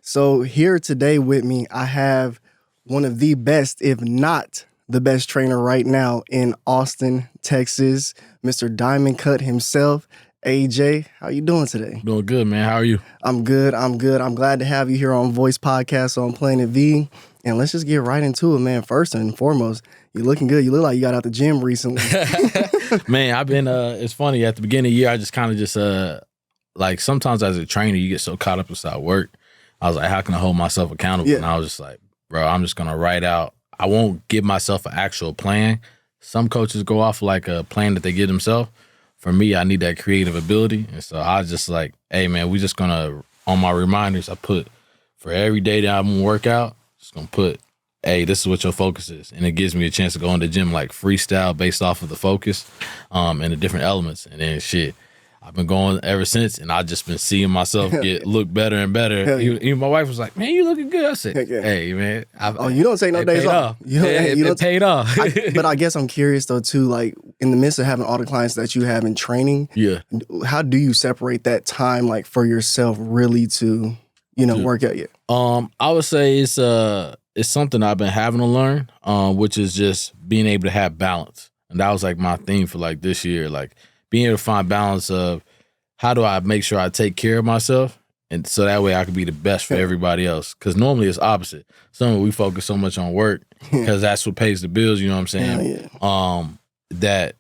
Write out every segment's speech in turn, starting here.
So here today with me, I have one of the best, if not the best trainer right now in Austin, Texas, Mr. Diamond Kut himself. AJ, how you doing today? Doing good, man. How are you? I'm good. I'm glad to have you here on Voice Podcast on Planet V. And let's just get right into it, man. First and foremost, you're looking good. You look like you got out the gym recently. Man, I've been, it's funny, at the beginning of the year, I just kind of like sometimes as a trainer, you get so caught up inside work. I was like, how can I hold myself accountable? Yeah. And I was just like, bro, I'm just going to write out. I won't give myself an actual plan. Some coaches go off like a plan that they give themselves. For me, I need that creative ability. And so I was just like, hey, man, we just going to, on my reminders, I put for every day that I'm going to work out, just going to put, hey, this is what your focus is. And it gives me a chance to go in the gym like freestyle based off of the focus and the different elements. And then shit, I've been going ever since, and I've just been seeing myself look better and better. Even my wife was like, man, you looking good. I said, hey, man. You don't take no days off. It paid off. But I guess I'm curious, though, too, like, in the midst of having all the clients that you have in training, how do you separate that time, like, for yourself really to, work out? I would say it's something I've been having to learn, which is just being able to have balance. And that was, like, my theme for, like, this year, like, being able to find balance of how do I make sure I take care of myself, and so that way I can be the best for everybody else. Because normally it's opposite. We focus so much on work because that's what pays the bills. You know what I'm saying? That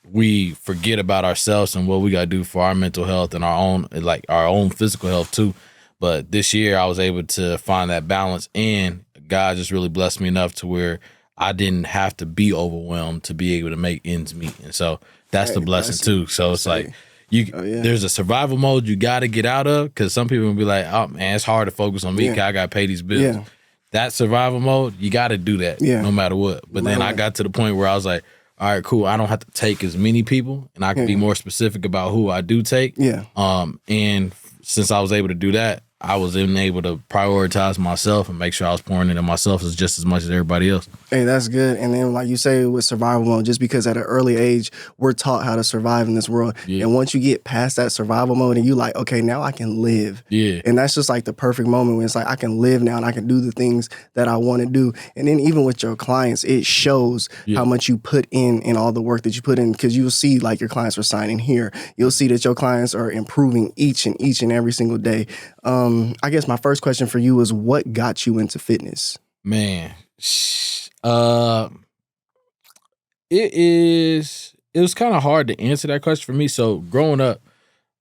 we forget about ourselves and what we got to do for our mental health and our own physical health too. But this year I was able to find that balance, and God just really blessed me enough to where I didn't have to be overwhelmed to be able to make ends meet. And so that's the blessing too. So it's like there's a survival mode you got to get out of, because some people will be like, oh man, it's hard to focus on me because I got to pay these bills. That survival mode, you got to do that no matter what. But then I got to the point where I was like, all right, cool. I don't have to take as many people, and I can be more specific about who I do take. And since I was able to do that, I was then able to prioritize myself and make sure I was pouring into myself just as much as everybody else. Hey, that's good. And then, like you say, with survival mode, just because at an early age, we're taught how to survive in this world. And once you get past that survival mode and you like, okay, now I can live. And that's just like the perfect moment when it's like, I can live now and I can do the things that I want to do. And then even with your clients, it shows how much you put in all the work that you put in, because you'll see like your clients are signing here. You'll see that your clients are improving each and every single day. I guess my first question for you is, what got you into fitness? Man, it was kind of hard to answer that question for me. So growing up,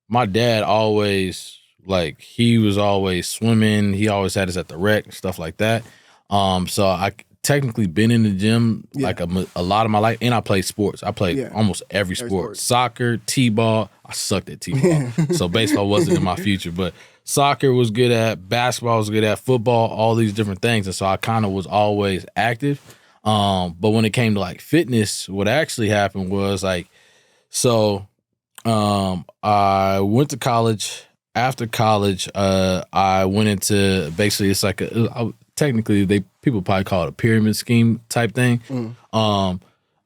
my dad always, like, he was always swimming. He always had us at the rec, stuff like that. So I technically been in the gym like a lot of my life, and I played sports. I played almost every sport. Soccer, t-ball. I sucked at t-ball. So baseball wasn't in my future, but soccer was good at, basketball was good at, football, all these different things. And so I kind of was always active. But when it came to like fitness, what actually happened was like, I went to college. After college, I went into basically, it's like technically people probably call it a pyramid scheme type thing.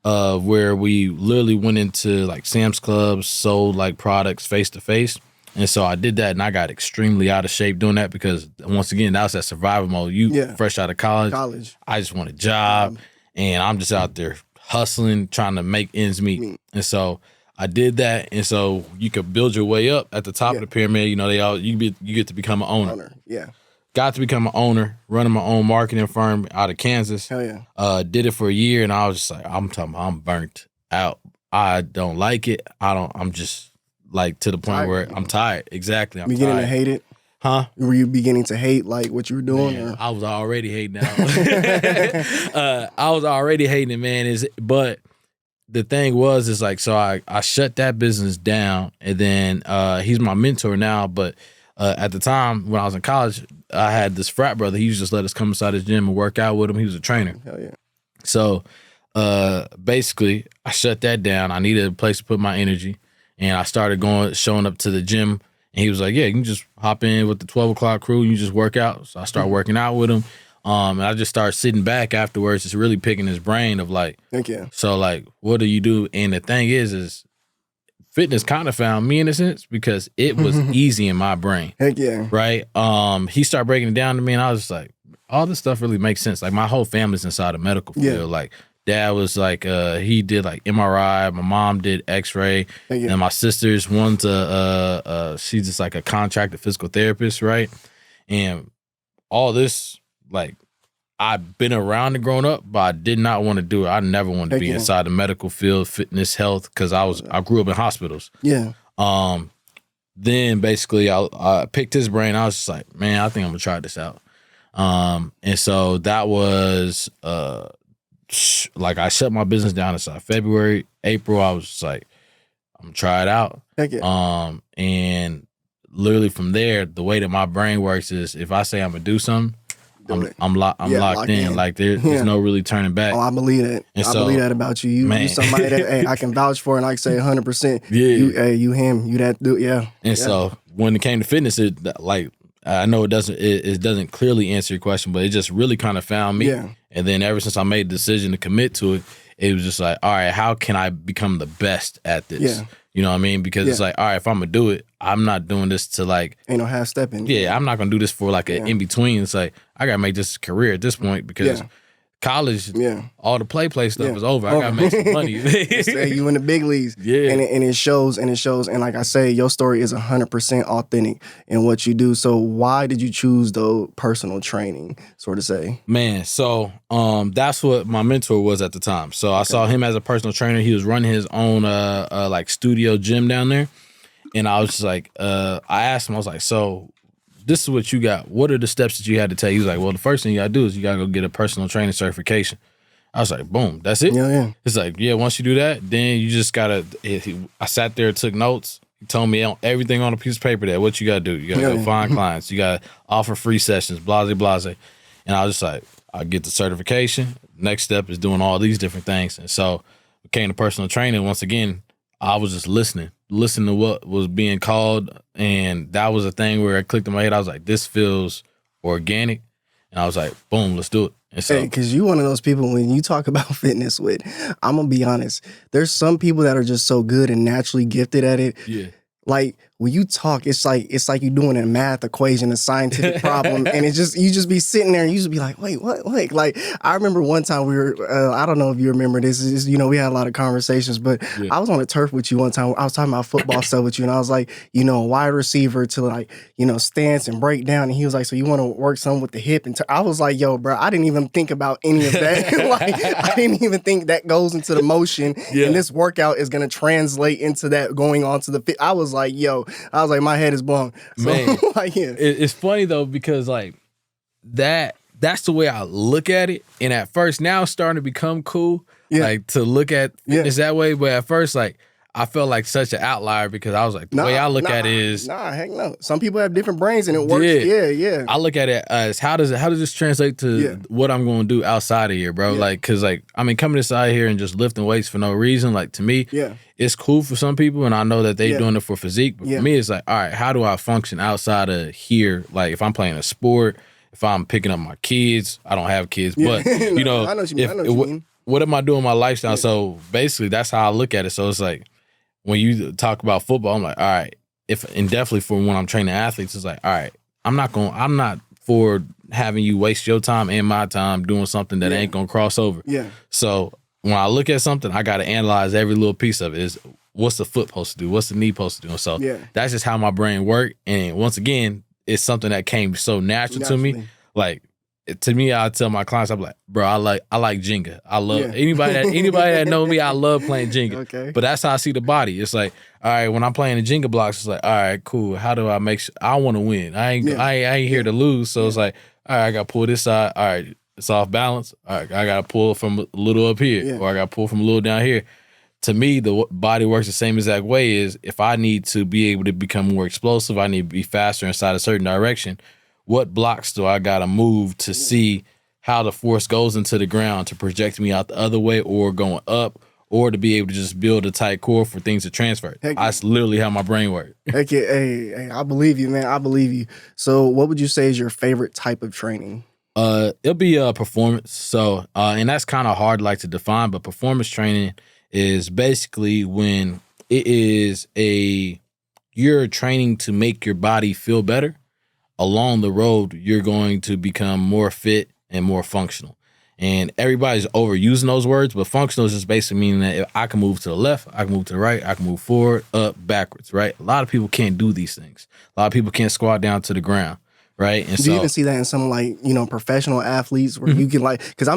Where we literally went into like Sam's Clubs, sold like products face to face. And so I did that, and I got extremely out of shape doing that because, once again, that was that survival mode. Fresh out of college. I just want a job, and I'm just out there hustling, trying to make ends meet. And so I did that, and so you could build your way up at the top of the pyramid. You know, you get to become an owner. Got to become an owner, running my own marketing firm out of Kansas. Hell yeah. Did it for a year, and I was just like, I'm burnt out. I don't like it. I'm just like to the point where I'm tired. Exactly. I'm beginning tired. To hate it? Huh? Were you beginning to hate like what you were doing? Man, I was already hating it. I was already hating it, man. But the thing is like, so I shut that business down, and then he's my mentor now. But at the time when I was in college, I had this frat brother. He used to just let us come inside his gym and work out with him. He was a trainer. Hell yeah. So basically, I shut that down. I needed a place to put my energy. And I started showing up to the gym, and he was like, yeah, you can just hop in with the 12 o'clock crew. You just work out. So I started working out with him. And I just started sitting back afterwards, just really picking his brain of like, so like, what do you do? And the thing is fitness kind of found me in a sense because it was easy in my brain. Heck yeah. Right? He started breaking it down to me and I was just like, all this stuff really makes sense. Like my whole family's inside the medical field. Yeah. Like dad was like, he did like MRI. My mom did X-ray. And my sister's one's she's just like a contracted physical therapist, right? And all this, like, I've been around it growing up, but I did not want to do it. I never wanted to be inside the medical field, fitness, health, because I grew up in hospitals. Yeah. Then basically I picked his brain. I was just like, man, I think I'm gonna try this out. And so that was like I shut my business down in February, April. I was just like, I'm gonna try it out. Heck yeah. And literally from there, the way that my brain works is if I say I'm gonna do something, I'm locked in. Like there's no really turning back. Oh, I believe that. I believe that about you. You somebody that hey, I can vouch for and I can say 100%. Yeah. You him, you that dude. Yeah. And so when it came to fitness, it like I know it doesn't clearly answer your question, but it just really kind of found me. Yeah. And then ever since I made the decision to commit to it, it was just like, all right, how can I become the best at this? Yeah. You know what I mean? Because it's like, all right, if I'm gonna do it, I'm not doing this to like ain't no half stepping. Yeah, I'm not gonna do this for like an in between. It's like I gotta make this a career at this point because college, all the play stuff is over. I gotta make some money. You in the big leagues. Yeah. And it shows. And like I say, your story is 100% authentic in what you do. So why did you choose the personal training, sort of say? Man, so that's what my mentor was at the time. So I saw him as a personal trainer. He was running his own like studio gym down there. And I was just like, I asked him, I was like, so this is what you got. What are the steps that you had to take? He was like, well, the first thing you got to do is you got to go get a personal training certification. I was like, boom, that's it? Yeah. It's like, yeah, once you do that, then you just got to, I sat there and took notes. He told me everything on a piece of paper that what you got to do. You got to go find clients. You got to offer free sessions, blase. And I was just like, I get the certification. Next step is doing all these different things. And so it came to personal training. Once again, I was just listening to what was being called. And that was a thing where it clicked in my head. I was like, this feels organic. And I was like, boom, let's do it. And so, because you one of those people when you talk about fitness with, I'm going to be honest, there's some people that are just so good and naturally gifted at it. Yeah. Like when you talk, it's like you're doing a math equation, a scientific problem, and you just be sitting there and you just be like, wait, what? Like I remember one time we were, I don't know if you remember this, we had a lot of conversations, but I was on the turf with you one time. I was talking about football stuff with you, and I was like, wide receiver to like, stance and break down, and he was like, so you want to work some with the hip? And I was like, yo, bro, I didn't even think about any of that. Like I didn't even think that goes into the motion, and this workout is gonna translate into that going on to the fit. I was like, yo. I was like, my head is blown. So, man, like, it's funny though because like that's the way I look at it. And at first, now it's starting to become cool, like to look at fitness that way. But at first, like I felt like such an outlier because I was like, the way I look at it is heck no. Some people have different brains and it works. Yeah. I look at it as how does this translate to what I'm going to do outside of here, bro? Like, cause like I mean, coming inside here and just lifting weights for no reason, like to me, it's cool for some people, and I know that they doing it for physique. But for me, it's like, all right, how do I function outside of here? Like if I'm playing a sport, if I'm picking up my kids, I don't have kids, but I know what you mean. What am I doing in my lifestyle? So basically, that's how I look at it. So it's like, when you talk about football, I'm like, all right, and definitely for when I'm training athletes, it's like, all right, I'm not for having you waste your time and my time doing something that ain't gonna cross over. Yeah. So when I look at something, I gotta analyze every little piece of it. Is what's the foot supposed to do? What's the knee supposed to do? So that's just how my brain works. And once again, it's something that came so natural to me. Like to me, I tell my clients, I'm like, bro, I like Jenga. I love anybody that know me. I love playing Jenga. Okay. But that's how I see the body. It's like, all right, when I'm playing the Jenga blocks, it's like, all right, cool. How do I make sure I want to win? I ain't here to lose. So it's like, all right, I got to pull this side. All right, it's off balance. All right, I got to pull from a little up here, or I got to pull from a little down here. To me, the body works the same exact way. Is if I need to be able to become more explosive, I need to be faster inside a certain direction. What blocks do I gotta move to see how the force goes into the ground to project me out the other way or going up, or to be able to just build a tight core for things to transfer? That's literally how my brain works. Hey, I believe you, man. I believe you. So what would you say is your favorite type of training? It'll be performance. So and that's kind of hard like to define, but performance training is basically when you're training to make your body feel better. Along the road, you're going to become more fit and more functional. And everybody's overusing those words, but functional is just basically meaning that if I can move to the left, I can move to the right, I can move forward, up, backwards, right? A lot of people can't do these things. A lot of people can't squat down to the ground, right? And do you even see that in some like, professional athletes where you can like, because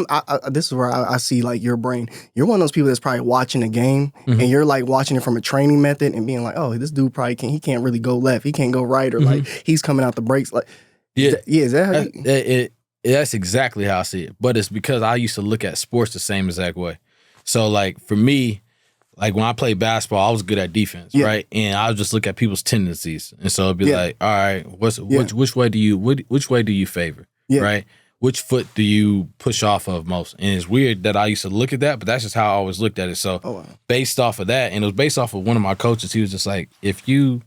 this is where I see like your brain. You're one of those people that's probably watching a game and you're like watching it from a training method and being like, oh, this dude probably he can't really go left, he can't go right, or like he's coming out the breaks. Like, is that how that's exactly how I see it. But it's because I used to look at sports the same exact way. So like for me, like when I played basketball, I was good at defense, right? And I would just look at people's tendencies, and so it'd be like, all right, which way do you favor, right? Which foot do you push off of most? And it's weird that I used to look at that, but that's just how I always looked at it. So based off of that, and it was based off of one of my coaches. He was just like, if you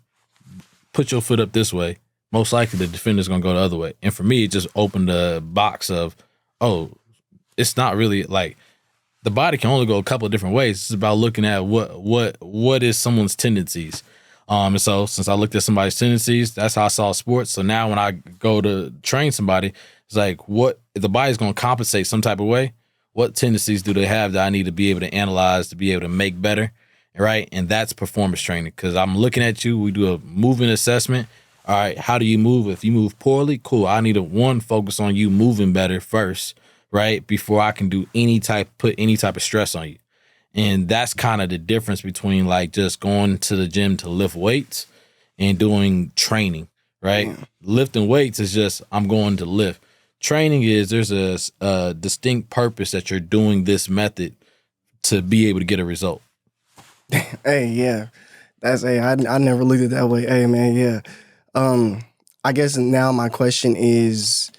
put your foot up this way, most likely the defender's gonna go the other way. And for me, it just opened the box of, oh, it's not really like the body can only go a couple of different ways. It's about looking at what is someone's tendencies. And so since I looked at somebody's tendencies, that's how I saw sports. So now when I go to train somebody, it's like, what if the body's gonna compensate some type of way? What tendencies do they have that I need to be able to analyze to be able to make better, right? And that's performance training, because I'm looking at you. We do a movement assessment. All right, how do you move? If you move poorly, cool. I need to focus on you moving better first, right? Before I can do put any type of stress on you. And that's kind of the difference between like just going to the gym to lift weights and doing training, right? Lifting weights is just, I'm going to lift. Training is there's a distinct purpose that you're doing this method to be able to get a result. Hey, yeah. I never looked at it that way. Hey, man, yeah. I guess now my question is,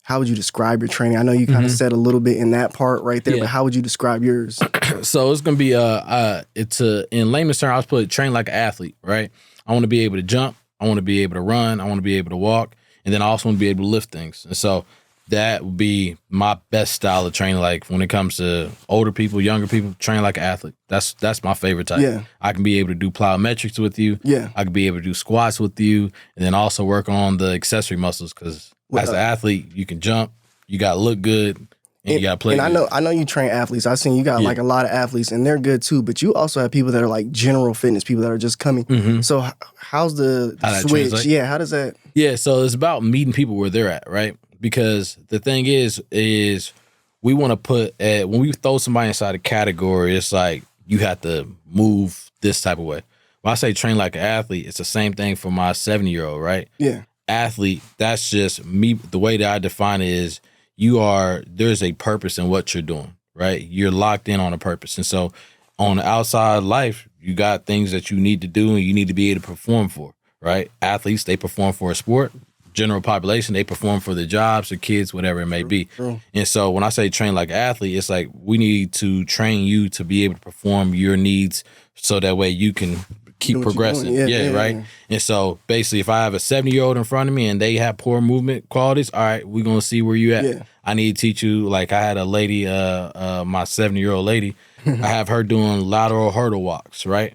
how would you describe your training? I know you kind of said a little bit in that part right there, but how would you describe yours? So it's gonna be in layman's terms, I was put train like an athlete, right? I want to be able to jump, I want to be able to run, I want to be able to walk, and then I also want to be able to lift things. And so that would be my best style of training. Like when it comes to older people, younger people, train like an athlete. That's my favorite type. Yeah. I can be able to do plyometrics with you. Yeah. I can be able to do squats with you, and then also work on the accessory muscles, because as an athlete, you can jump, you got to look good, and you got to play. And I know you train athletes. I've seen you got like a lot of athletes, and they're good too. But you also have people that are like general fitness, people that are just coming. So how's the switch? Translate? Yeah, how does that? Yeah, so it's about meeting people where they're at, right? Because the thing is we want to put when we throw somebody inside a category, it's like you have to move this type of way. When I say train like an athlete, it's the same thing for my 70-year-old, right? Yeah. Athlete, that's just me. The way that I define it is there's a purpose in what you're doing, right? You're locked in on a purpose. And so on the outside life, you got things that you need to do and you need to be able to perform for, right? Athletes, they perform for a sport. General population, they perform for their jobs or kids, whatever it may be. True. And so when I say train like an athlete, it's like we need to train you to be able to perform your needs so that way you can keep progressing. Yeah, right? And so basically if I have a 70-year-old in front of me and they have poor movement qualities, all right, we're going to see where you at. Yeah. I need to teach you, like I had a lady, my 70-year-old lady, I have her doing lateral hurdle walks, right?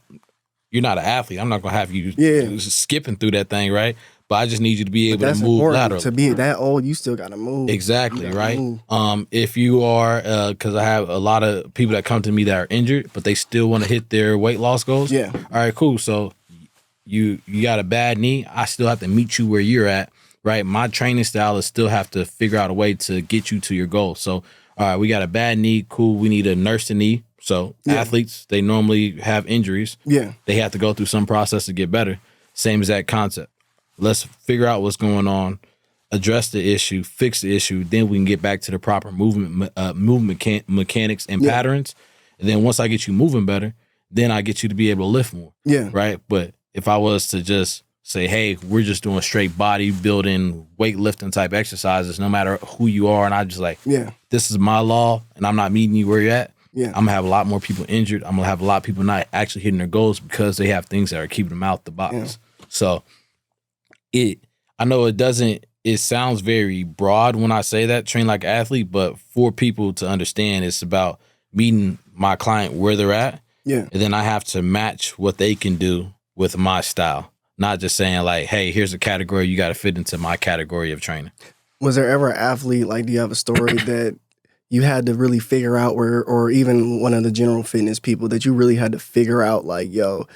You're not an athlete. I'm not going to have you skipping through that thing, right? But I just need you to be able to move laterally. To be that old, you still got to move. Exactly, right? Move. If you are, because I have a lot of people that come to me that are injured, but they still want to hit their weight loss goals. Yeah. All right, cool. So you got a bad knee. I still have to meet you where you're at, right? My training style is still have to figure out a way to get you to your goal. So, all right, we got a bad knee. Cool. We need to nurse the knee. So athletes, they normally have injuries. Yeah. They have to go through some process to get better. Same exact concept. Let's figure out what's going on, address the issue, fix the issue. Then we can get back to the proper movement mechanics and patterns. And then once I get you moving better, then I get you to be able to lift more. Yeah. Right. But if I was to just say, hey, we're just doing straight bodybuilding, weightlifting type exercises, no matter who you are, and I just like, this is my law, and I'm not meeting you where you're at. Yeah. I'm gonna have a lot more people injured. I'm gonna have a lot of people not actually hitting their goals because they have things that are keeping them out the box. Yeah. So I know it sounds very broad when I say that, train like an athlete, but for people to understand, it's about meeting my client where they're at Yeah. And then I have to match what they can do with my style. Not just saying like, hey, here's a category, you got to fit into my category of training. Was there ever an athlete, like, do you have a story that you had to really figure out or even one of the general fitness people that you really had to figure out, like, yo,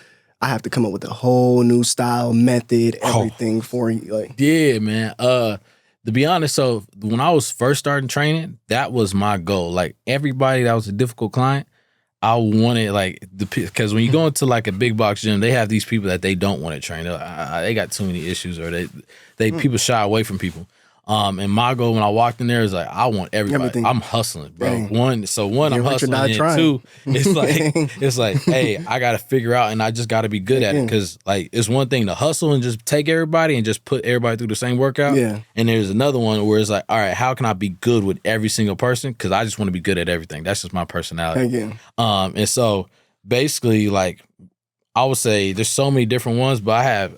I have to come up with a whole new style, method, everything for you? Like, yeah, man. To be honest, so when I was first starting training, that was my goal. Like everybody that was a difficult client, I wanted like because when you go into like a big box gym, they have these people that they don't want to train. They got too many issues, or they people shy away from people. And my goal when I walked in there is like I want everybody. Everything. I'm hustling, bro. Dang. One, I'm hustling, and two, it's like, hey, I got to figure out, and I just got to be good at it because like it's one thing to hustle and just take everybody and just put everybody through the same workout. Yeah. And there's another one where it's like, all right, how can I be good with every single person? Because I just want to be good at everything. That's just my personality. And so basically, like I would say, there's so many different ones, but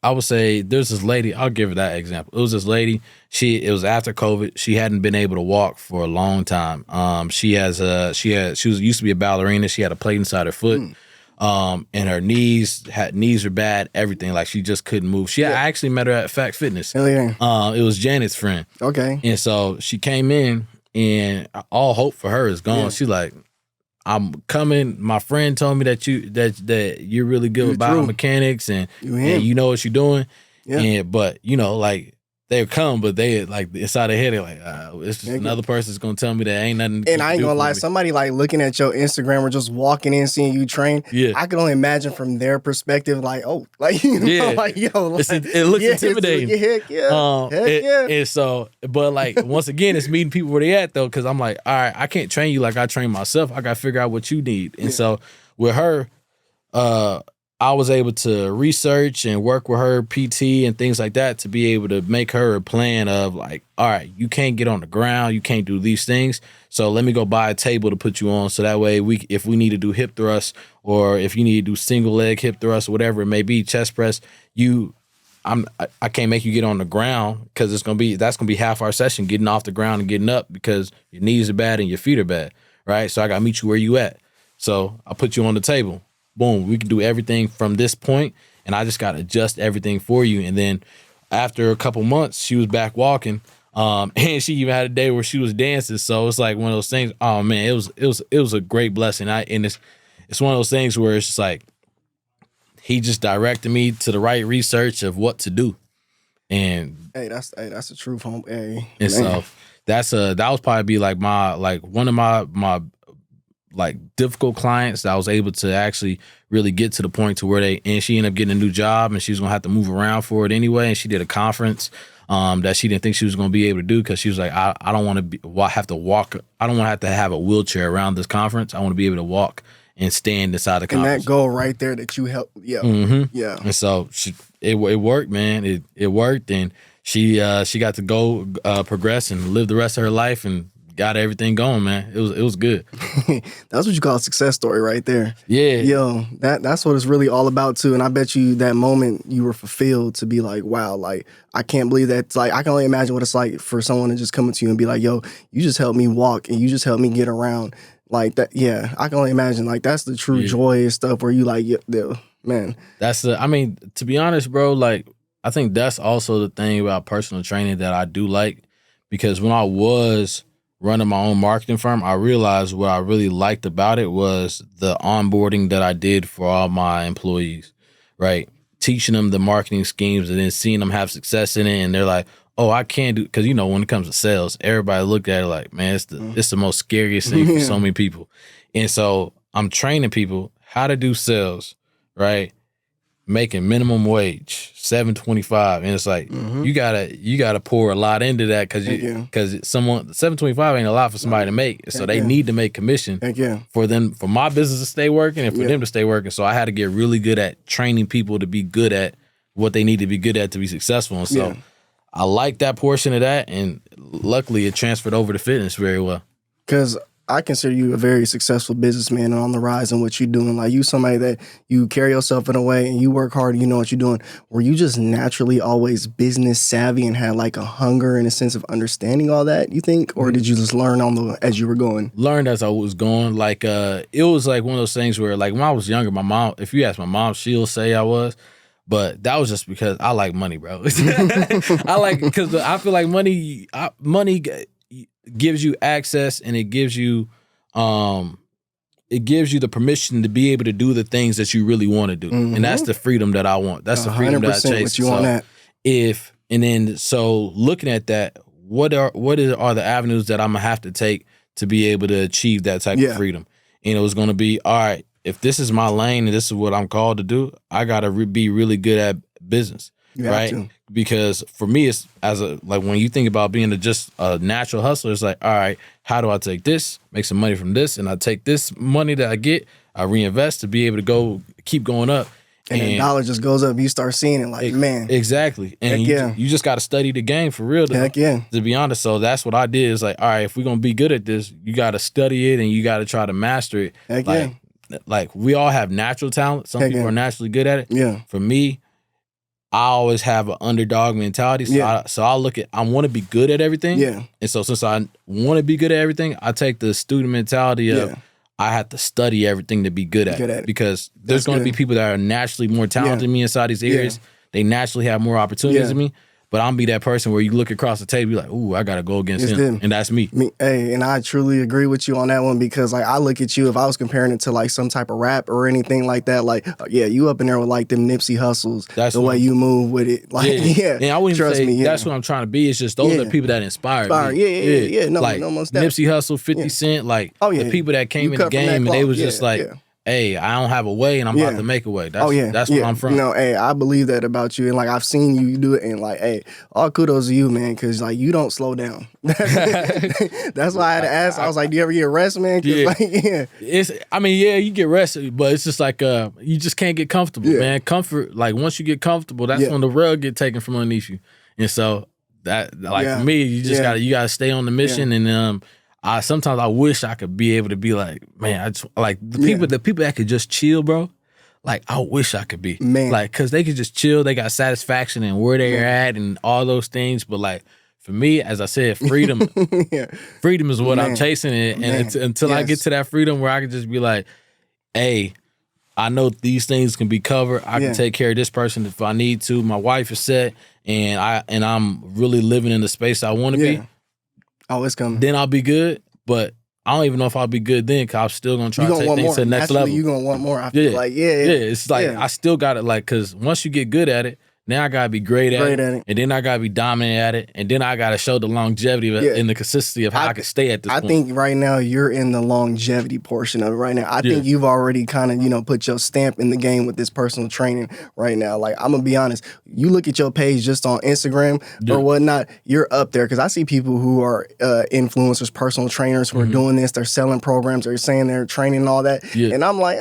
I would say there's this lady. I'll give her that example. It was this lady. It was after COVID. She hadn't been able to walk for a long time. She used to be a ballerina. She had a plate inside her foot. And her knees were bad. Everything, like she just couldn't move. I actually met her at Fact Fitness. Hell yeah. It was Janet's friend. Okay. And so she came in, and all hope for her is gone. Yeah. She's like, I'm coming. My friend told me that you're really good with biomechanics and you know what you're doing. Yeah. But you know, like they'll come, but they like inside their head, they're like, it's just another person's gonna tell me that ain't nothing. And I ain't gonna lie, somebody like looking at your Instagram or just walking in, seeing you train. Yeah. I can only imagine from their perspective, like, oh, like you know, like yo, like, it looks intimidating. Heck yeah. And so, but like once again, it's meeting people where they at though, because I'm like, all right, I can't train you like I train myself. I gotta figure out what you need. And so with her, I was able to research and work with her PT and things like that to be able to make her a plan of like, all right, you can't get on the ground, you can't do these things. So let me go buy a table to put you on. So that way if we need to do hip thrusts or if you need to do single leg hip thrusts, whatever it may be, chest press, I can't make you get on the ground because that's gonna be half our session, getting off the ground and getting up because your knees are bad and your feet are bad, right? So I gotta meet you where you at. So I'll put you on the table. Boom, we can do everything from this point, and I just got to adjust everything for you. And then after a couple months, she was back walking, and she even had a day where she was dancing. So it's like one of those things. Oh man, it was a great blessing. And it's one of those things where it's just like he just directed me to the right research of what to do. And that's the truth, home. Hey, and man. So that was probably be like one of my like difficult clients that I was able to actually really get to the point to where and she ended up getting a new job and she was going to have to move around for it anyway. And she did a conference that she didn't think she was going to be able to do because she was like, I don't want to have to walk. I don't want to have a wheelchair around this conference. I want to be able to walk and stand inside the conference. And that goal right there that you helped. Yeah. Mm-hmm. Yeah. And so it worked, man. It worked. And she got to go progress and live the rest of her life and got everything going, man. It was good. That's what you call a success story right there. Yeah. Yo, that's what it's really all about too. And I bet you that moment you were fulfilled to be like, wow, like I can't believe that. Like I can only imagine what it's like for someone to just come up to you and be like, yo, you just helped me walk and you just helped me get around. Like that, yeah. I can only imagine. Like that's the true joy and stuff where you like, yeah, man. To be honest, bro, like I think that's also the thing about personal training that I do like, because when I was running my own marketing firm, I realized what I really liked about it was the onboarding that I did for all my employees, right? Teaching them the marketing schemes and then seeing them have success in it. And they're like, oh, I can't do, because, you know, when it comes to sales, everybody looked at it like, man, it's the most scariest thing for so many people. And so I'm training people how to do sales, right? Making minimum wage, $7.25, and it's like you gotta pour a lot into that because someone $7.25 ain't a lot for somebody to make, so they need to make commission for my business to stay working and for them to stay working. So I had to get really good at training people to be good at what they need to be good at to be successful. And so I like that portion of that, and luckily it transferred over to fitness very well. Because I consider you a very successful businessman and on the rise in what you're doing. Like, you somebody that you carry yourself in a way and you work hard and you know what you're doing. Were you just naturally always business savvy and had like a hunger and a sense of understanding all that, you think? Or did you just learn as you were going? Learned as I was going. Like, it was like one of those things where, like, when I was younger, my mom, if you ask my mom, she'll say I was. But that was just because I like money, bro. Because I feel like money gives you access, and it gives you the permission to be able to do the things that you really want to do. Mm-hmm. And that's the freedom that I want. That's the freedom that I chase. You want that. So looking at that, what are the avenues that I'm gonna have to take to be able to achieve that type of freedom? And it was gonna be, all right, if this is my lane and this is what I'm called to do, I gotta be really good at business. Right? Because for me, it's when you think about being just a natural hustler, it's like, all right, how do I take this, make some money from this, and I take this money that I get, I reinvest to be able to keep going up. And the dollar just goes up. You start seeing it like, man. Exactly. And you just got to study the game for real. To be honest. So that's what I did. Is like, all right, if we're going to be good at this, you got to study it and you got to try to master it. Like, we all have natural talent. Some people are naturally good at it. Yeah. For me, I always have an underdog mentality. So I look at, I want to be good at everything. Yeah. And so since I want to be good at everything, I take the student mentality of I have to study everything to be good at it. Because there's going to be people that are naturally more talented than me inside these areas. They naturally have more opportunities than me. But I'm be that person where you look across the table, you're like, ooh, I got to go against him. And that's me. Hey, and I truly agree with you on that one, because like, I look at you, if I was comparing it to like some type of rap or anything like that, like, you up in there with like them Nipsey Hustles, the way you move with it. Like, And I wouldn't trust say me, that's what I'm trying to be. It's just those are the people that inspire me. No, like, most Nipsey Hustle, 50 Cent, like the people that came in the game and they was just like, hey, I don't have a way and I'm about to make a way. That's where I'm from. Hey, I believe that about you. And like, I've seen you do it, and like, hey, all kudos to you, man, because like, you don't slow down. That's why I had to ask. I was like, do you ever get arrested, man? You get arrested, but it's just like, you just can't get comfortable, man. Comfort, like, once you get comfortable, that's when the rug get taken from underneath you. And so that, like, for me, you just gotta stay on the mission. And sometimes I wish I could be able to be like, man, I just, like, the people that could just chill, bro. Like, I wish I could be, man. Like, cause they could just chill. They got satisfaction in where they're at and all those things. But like, for me, as I said, freedom, freedom is what I'm chasing. And until I get to that freedom where I can just be like, hey, I know these things can be covered. I can take care of this person if I need to. My wife is set, and I'm really living in the space I want to be. Oh, it's coming. Then I'll be good, but I don't even know if I'll be good then, because I'm still going to try to take things to the next level. You're going to want more. I feel like, it's like, I still got it, like, because once you get good at it, now I got to be great at it, and then I got to be dominant at it, and then I got to show the longevity and the consistency of how I can stay at this point. I think right now you're in the longevity portion of it right now. I think you've already kind of, put your stamp in the game with this personal training right now. Like, I'm going to be honest, you look at your page just on Instagram or whatnot, you're up there, because I see people who are influencers, personal trainers who are doing this, they're selling programs, they're saying they're training and all that, and I'm like,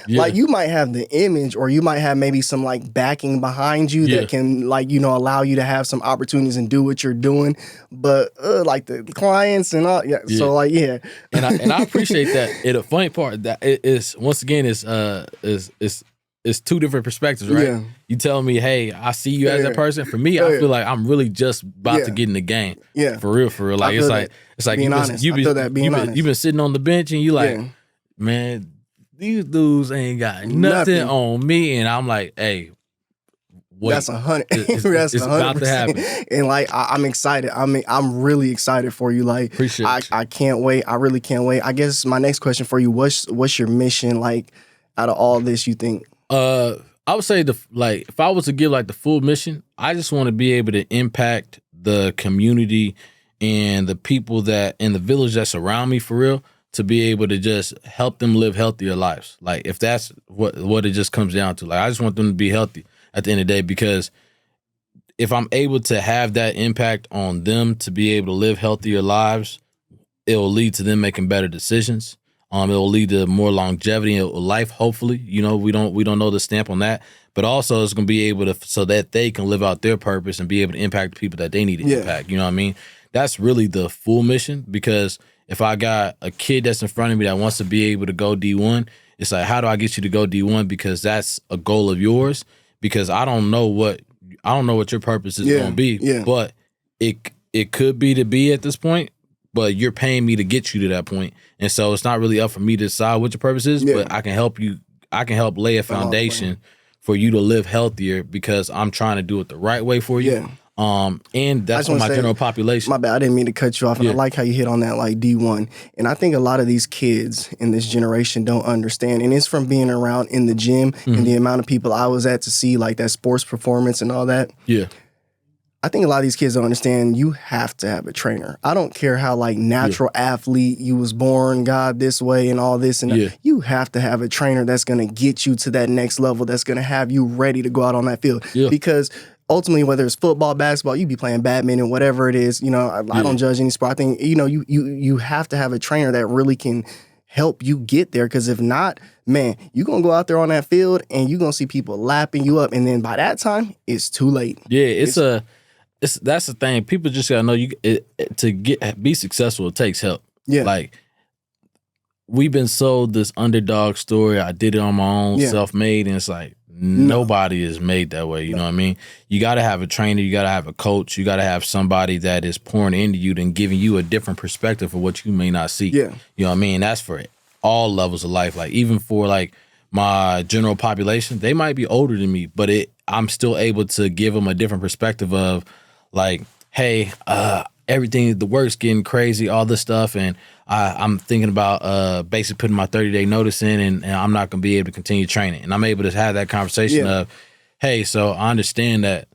like, you might have the image, or you might have maybe some like backing behind you that can, like, allow you to have some opportunities and do what you're doing, but like the clients and all, so like, and I appreciate that. The funny part that it is, once again, is two different perspectives, right? You tell me, hey, I see you as a person. For me, I feel like I'm really just about to get in the game, for real. Like, it's like you've been sitting on the bench and you like, man, these dudes ain't got nothing on me, and I'm like, hey, wait, that's 100. It's about to happen. And like, I'm excited. I mean, I'm really excited for you. Like, I can't wait. I really can't wait. I guess my next question for you: what's your mission like out of all this? You think? I would say if I was to give like the full mission, I just want to be able to impact the community and the people that in the village that surround me, for real, to be able to just help them live healthier lives. Like, if that's what it just comes down to. Like, I just want them to be healthy at the end of the day, because if I'm able to have that impact on them to be able to live healthier lives, it will lead to them making better decisions. It will lead to more longevity in life, hopefully. We don't know the stamp on that, but also it's going to be able to, so that they can live out their purpose and be able to impact the people that they need to impact. You know what I mean? that's really the full mission, because if I got a kid that's in front of me that wants to be able to go D1, it's like, how do I get you to go D1? Because that's a goal of yours. Because I don't know what your purpose is going to be, but it could be to be at this point, but you're paying me to get you to that point. And so it's not really up for me to decide what your purpose is, but I can help you. I can help lay a foundation for you to live healthier, because I'm trying to do it the right way for you. And that's for my general population. My bad, I didn't mean to cut you off. And I like how you hit on that, like D1. And I think a lot of these kids in this generation don't understand. And it's from being around in the gym and the amount of people I was at to see like that sports performance and all that. Yeah. I think a lot of these kids don't understand you have to have a trainer. I don't care how like natural athlete you was born, God this way and all this. And you have to have a trainer that's going to get you to that next level, that's going to have you ready to go out on that field. Because ultimately, whether it's football, basketball, you be playing badminton, whatever it is, you know, I don't judge any sport. I think, you know, you have to have a trainer that really can help you get there. Because if not, man, you're going to go out there on that field and you're going to see people lapping you up. And then by that time, it's too late. Yeah, that's the thing. People just gotta know to be successful, it takes help. Yeah, like we've been sold this underdog story. I did it on my own, self-made, and it's like nobody is made that way. You know what I mean? You got to have a trainer. You got to have a coach. You got to have somebody that is pouring into you and giving you a different perspective of what you may not see. Yeah, you know what I mean? That's for all levels of life. Like even for like my general population, they might be older than me, but I'm still able to give them a different perspective of like, hey, everything, the work's getting crazy, all this stuff, and I'm thinking about basically putting my 30-day notice in, and I'm not going to be able to continue training. And I'm able to have that conversation of, hey, so I understand that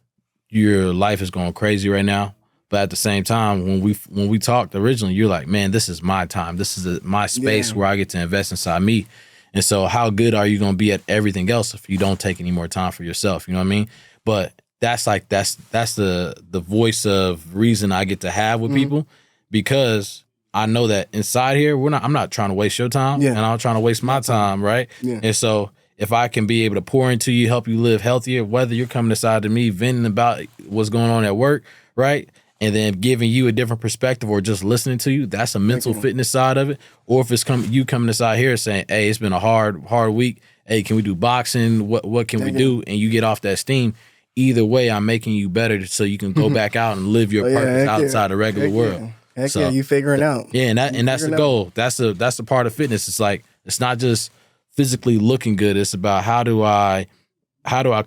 your life is going crazy right now, but at the same time, when we talked originally, you're like, man, this is my time. This is my space where I get to invest inside me. And so how good are you going to be at everything else if you don't take any more time for yourself? You know what I mean? But that's the voice of reason I get to have with people, because I know that inside here I'm not trying to waste your time, and I'm trying to waste my time, right? And so if I can be able to pour into you, help you live healthier, whether you're coming aside to me venting about what's going on at work, right? And then giving you a different perspective or just listening to you, that's a mental fitness side of it. Or if it's you coming aside here saying, hey, it's been a hard week. Hey, can we do boxing? What can we do? And you get off that steam. Either way, I'm making you better so you can go back out and live your purpose outside the regular world. Heck yeah, you figuring out. Yeah, and that's the goal. That's the part of fitness. It's like, it's not just physically looking good. It's about how do I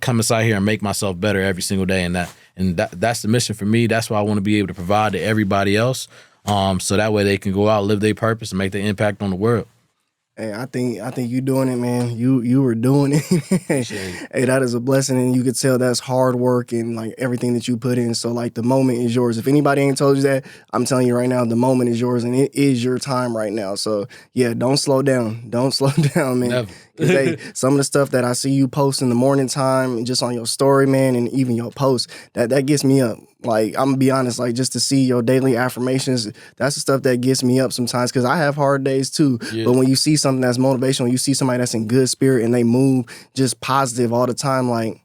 come inside here and make myself better every single day. And that's the mission for me. That's what I want to be able to provide to everybody else. So that way they can go out, live their purpose, and make their impact on the world. Hey, I think you doing it, man. You were doing it. Hey, that is a blessing, and you could tell that's hard work and like everything that you put in. So like the moment is yours. If anybody ain't told you that, I'm telling you right now, the moment is yours, and it is your time right now. So yeah, don't slow down. Don't slow down, man. Hey, some of the stuff that I see you post in the morning time, just on your story, man, and even your post, that gets me up. Like, I'm gonna be honest, like just to see your daily affirmations, that's the stuff that gets me up sometimes, because I have hard days too. But when you see something that's motivational, you see somebody that's in good spirit and they move just positive all the time, like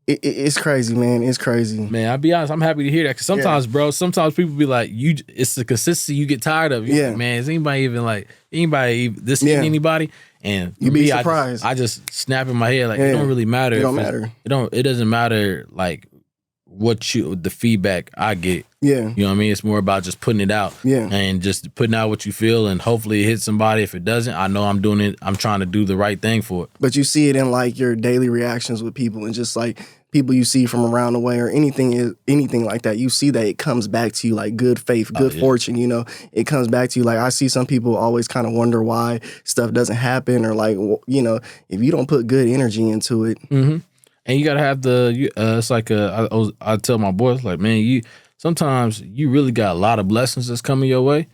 it's crazy, man. It's crazy. Man, I'll be honest, I'm happy to hear that, because sometimes, bro, sometimes people be like, it's the consistency you get tired of. Like, man, is anybody even like this anybody? And you be surprised. I just snap in my head like it don't really matter. It don't matter. It doesn't matter like the feedback I get. Yeah. You know what I mean? It's more about just putting it out. Yeah. And just putting out what you feel, and hopefully it hits somebody. If it doesn't, I know I'm doing it. I'm trying to do the right thing for it. But you see it in like your daily reactions with people, and just like people you see from around the way or anything like that. You see that it comes back to you like good faith, good fortune, you know. It comes back to you. Like I see some people always kind of wonder why stuff doesn't happen, or like, you know, if you don't put good energy into it. Mm-hmm. And you gotta have it's like I tell my boys, like, man, sometimes you really got a lot of blessings that's coming your way,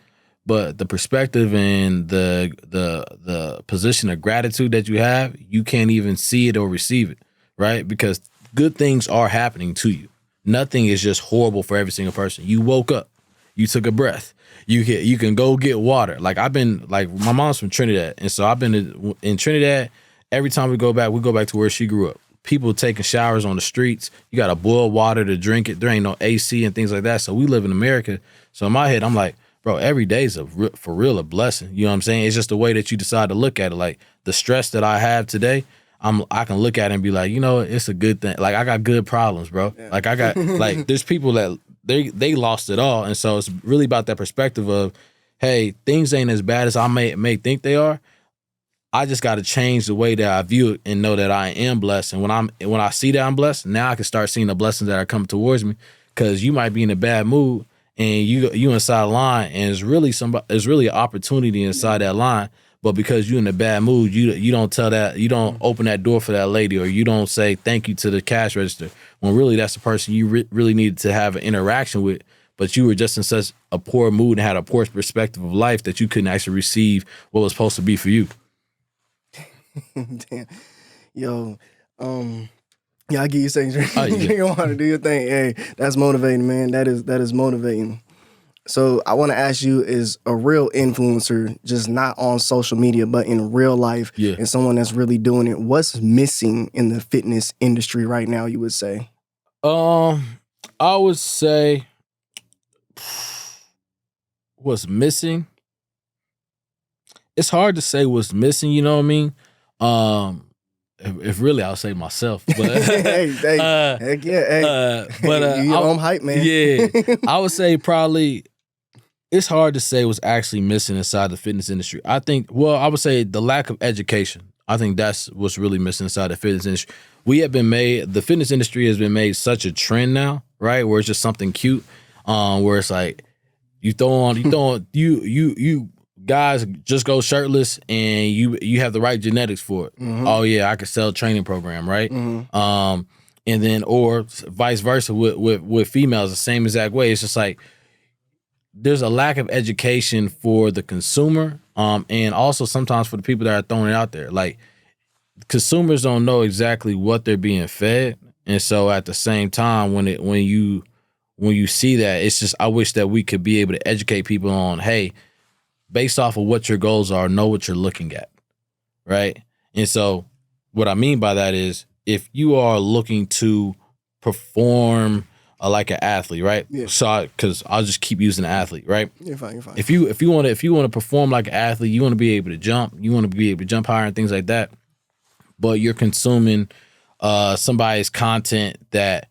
but the perspective and the position of gratitude that you have, you can't even see it or receive it, right? Because good things are happening to you. Nothing is just horrible for every single person. You woke up, you took a breath, you can go get water. Like my mom's from Trinidad, and so I've been in Trinidad. Every time we go back to where she grew up. people taking showers on the streets. You got to boil water to drink it. There ain't no AC and things like that. So we live in America. So in my head, I'm like, bro, every day is for real a blessing. You know what I'm saying? It's just the way that you decide to look at it. Like the stress that I have today, I can look at it and be like, you know, it's a good thing. Like I got good problems, bro. Yeah. Like I got like there's people that they lost it all, and so it's really about that perspective of, hey, things ain't as bad as I may think they are. I just got to change the way that I view it and know that I am blessed. And when I see that I'm blessed, now I can start seeing the blessings that are coming towards me. Because you might be in a bad mood and you inside a line, and it's really an opportunity inside that line. But because you're in a bad mood, you don't tell that, you don't open that door for that lady, or you don't say thank you to the cash register, when really that's the person you really needed to have an interaction with. But you were just in such a poor mood and had a poor perspective of life that you couldn't actually receive what was supposed to be for you. Damn. Yo, yeah, I get you saying you want to do your thing. Hey, that's motivating, man. That is motivating. So I want to ask you, is a real influencer, just not on social media, but in real life, and someone that's really doing it, what's missing in the fitness industry right now, you would say? I would say what's missing. It's hard to say what's missing, you know what I mean? If really, I'll say myself. But heck yeah, but you your own hype, man. Yeah, I would say probably it's hard to say what's actually missing inside the fitness industry. I would say the lack of education. I think that's what's really missing inside the fitness industry. The fitness industry has been made such a trend now, right? Where it's just something cute, where it's like you guys just go shirtless and you have the right genetics for it. Mm-hmm. Oh yeah, I could sell a training program, right? Mm-hmm. And then or vice versa with females, the same exact way. It's just like there's a lack of education for the consumer, and also sometimes for the people that are throwing it out there. Like consumers don't know exactly what they're being fed, and so at the same time, when you see that, it's just I wish that we could be able to educate people on, hey, based off of what your goals are, know what you're looking at, right? And so what I mean by that is if you are looking to perform like an athlete, right? Yeah. So because I'll just keep using an athlete, right? You're fine. If you want to perform like an athlete, you want to be able to jump, you want to be able to jump higher and things like that, but you're consuming somebody's content that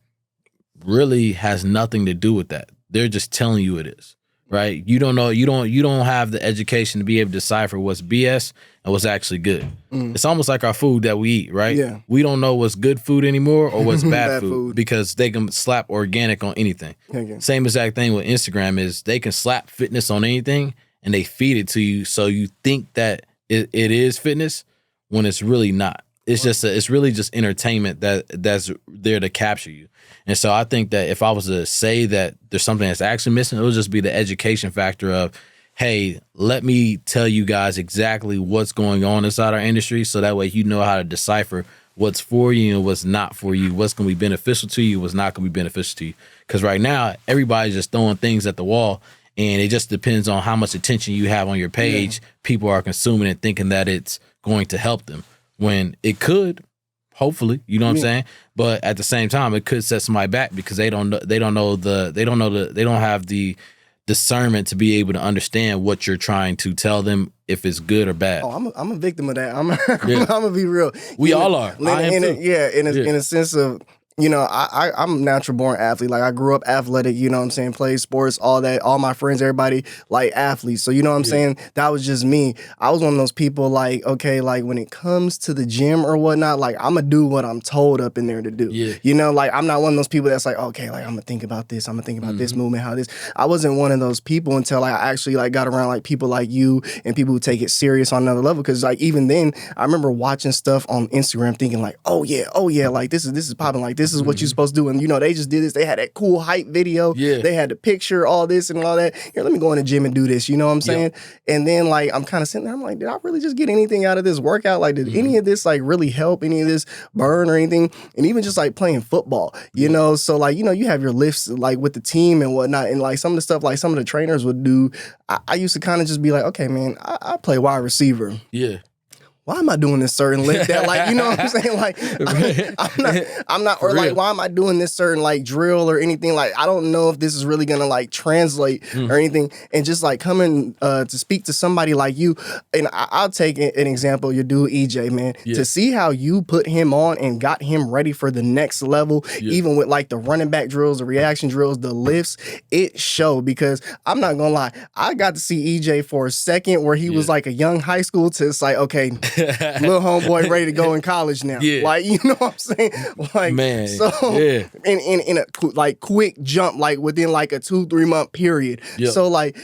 really has nothing to do with that. They're just telling you it is. Right? You don't know, you don't have the education to be able to decipher what's BS and what's actually good. Mm. It's almost like our food that we eat, right? Yeah. We don't know what's good food anymore or what's bad food because they can slap organic on anything. Okay. Same exact thing with Instagram is they can slap fitness on anything and they feed it to you so you think that it is fitness when it's really not. It's just it's really just entertainment that's there to capture you. And so I think that if I was to say that there's something that's actually missing, it would just be the education factor of, hey, let me tell you guys exactly what's going on inside our industry so that way you know how to decipher what's for you and what's not for you, what's going to be beneficial to you, what's not going to be beneficial to you. Because right now, everybody's just throwing things at the wall, and it just depends on how much attention you have on your page. Yeah. People are consuming it thinking that it's going to help them when it could. Hopefully, you know what I'm saying? But at the same time, it could set somebody back because they don't have the discernment to be able to understand what you're trying to tell them if it's good or bad. Oh, I'm a victim of that. I'm gonna be real. We all are. In a sense of, you know, I'm a natural born athlete. Like I grew up athletic, you know what I'm saying? Played sports, all that. All my friends, everybody like athletes. So you know what I'm saying? That was just me. I was one of those people like, okay, like when it comes to the gym or whatnot, like I'm gonna do what I'm told up in there to do. Yeah. You know, like I'm not one of those people that's like, okay, like I'm gonna think about this. I'm gonna think about this movement, how this. I wasn't one of those people until like, I actually like got around like people like you and people who take it serious on another level. Cause like even then, I remember watching stuff on Instagram thinking like, oh yeah, like this is popping, like this is what you're supposed to do. And, you know, they just did this. They had that cool hype video. Yeah. They had the picture, all this and all that. Here, let me go in the gym and do this. You know what I'm saying? Yep. And then, like, I'm kind of sitting there. I'm like, did I really just get anything out of this workout? Like, did any of this, like, really help? Any of this burn or anything? And even just, like, playing football, you know? So, like, you know, you have your lifts, like, with the team and whatnot. And, like, some of the stuff, like, some of the trainers would do, I used to kind of just be like, okay, man, I play wide receiver. Yeah. why am I doing this certain lift that, like, you know what I'm saying? Like, I'm not, or like, why am I doing this certain like drill or anything? Like, I don't know if this is really gonna like translate or anything. And just like coming to speak to somebody like you, and I'll take an example, your dude EJ, man, to see how you put him on and got him ready for the next level, even with like the running back drills, the reaction drills, the lifts, it showed. Because I'm not gonna lie, I got to see EJ for a second where he was like a young high school to, it's like, okay, little homeboy ready to go in college now. Like, you know what I'm saying? Like, man, so in a like quick jump, like within like a 2-3 month period. So like,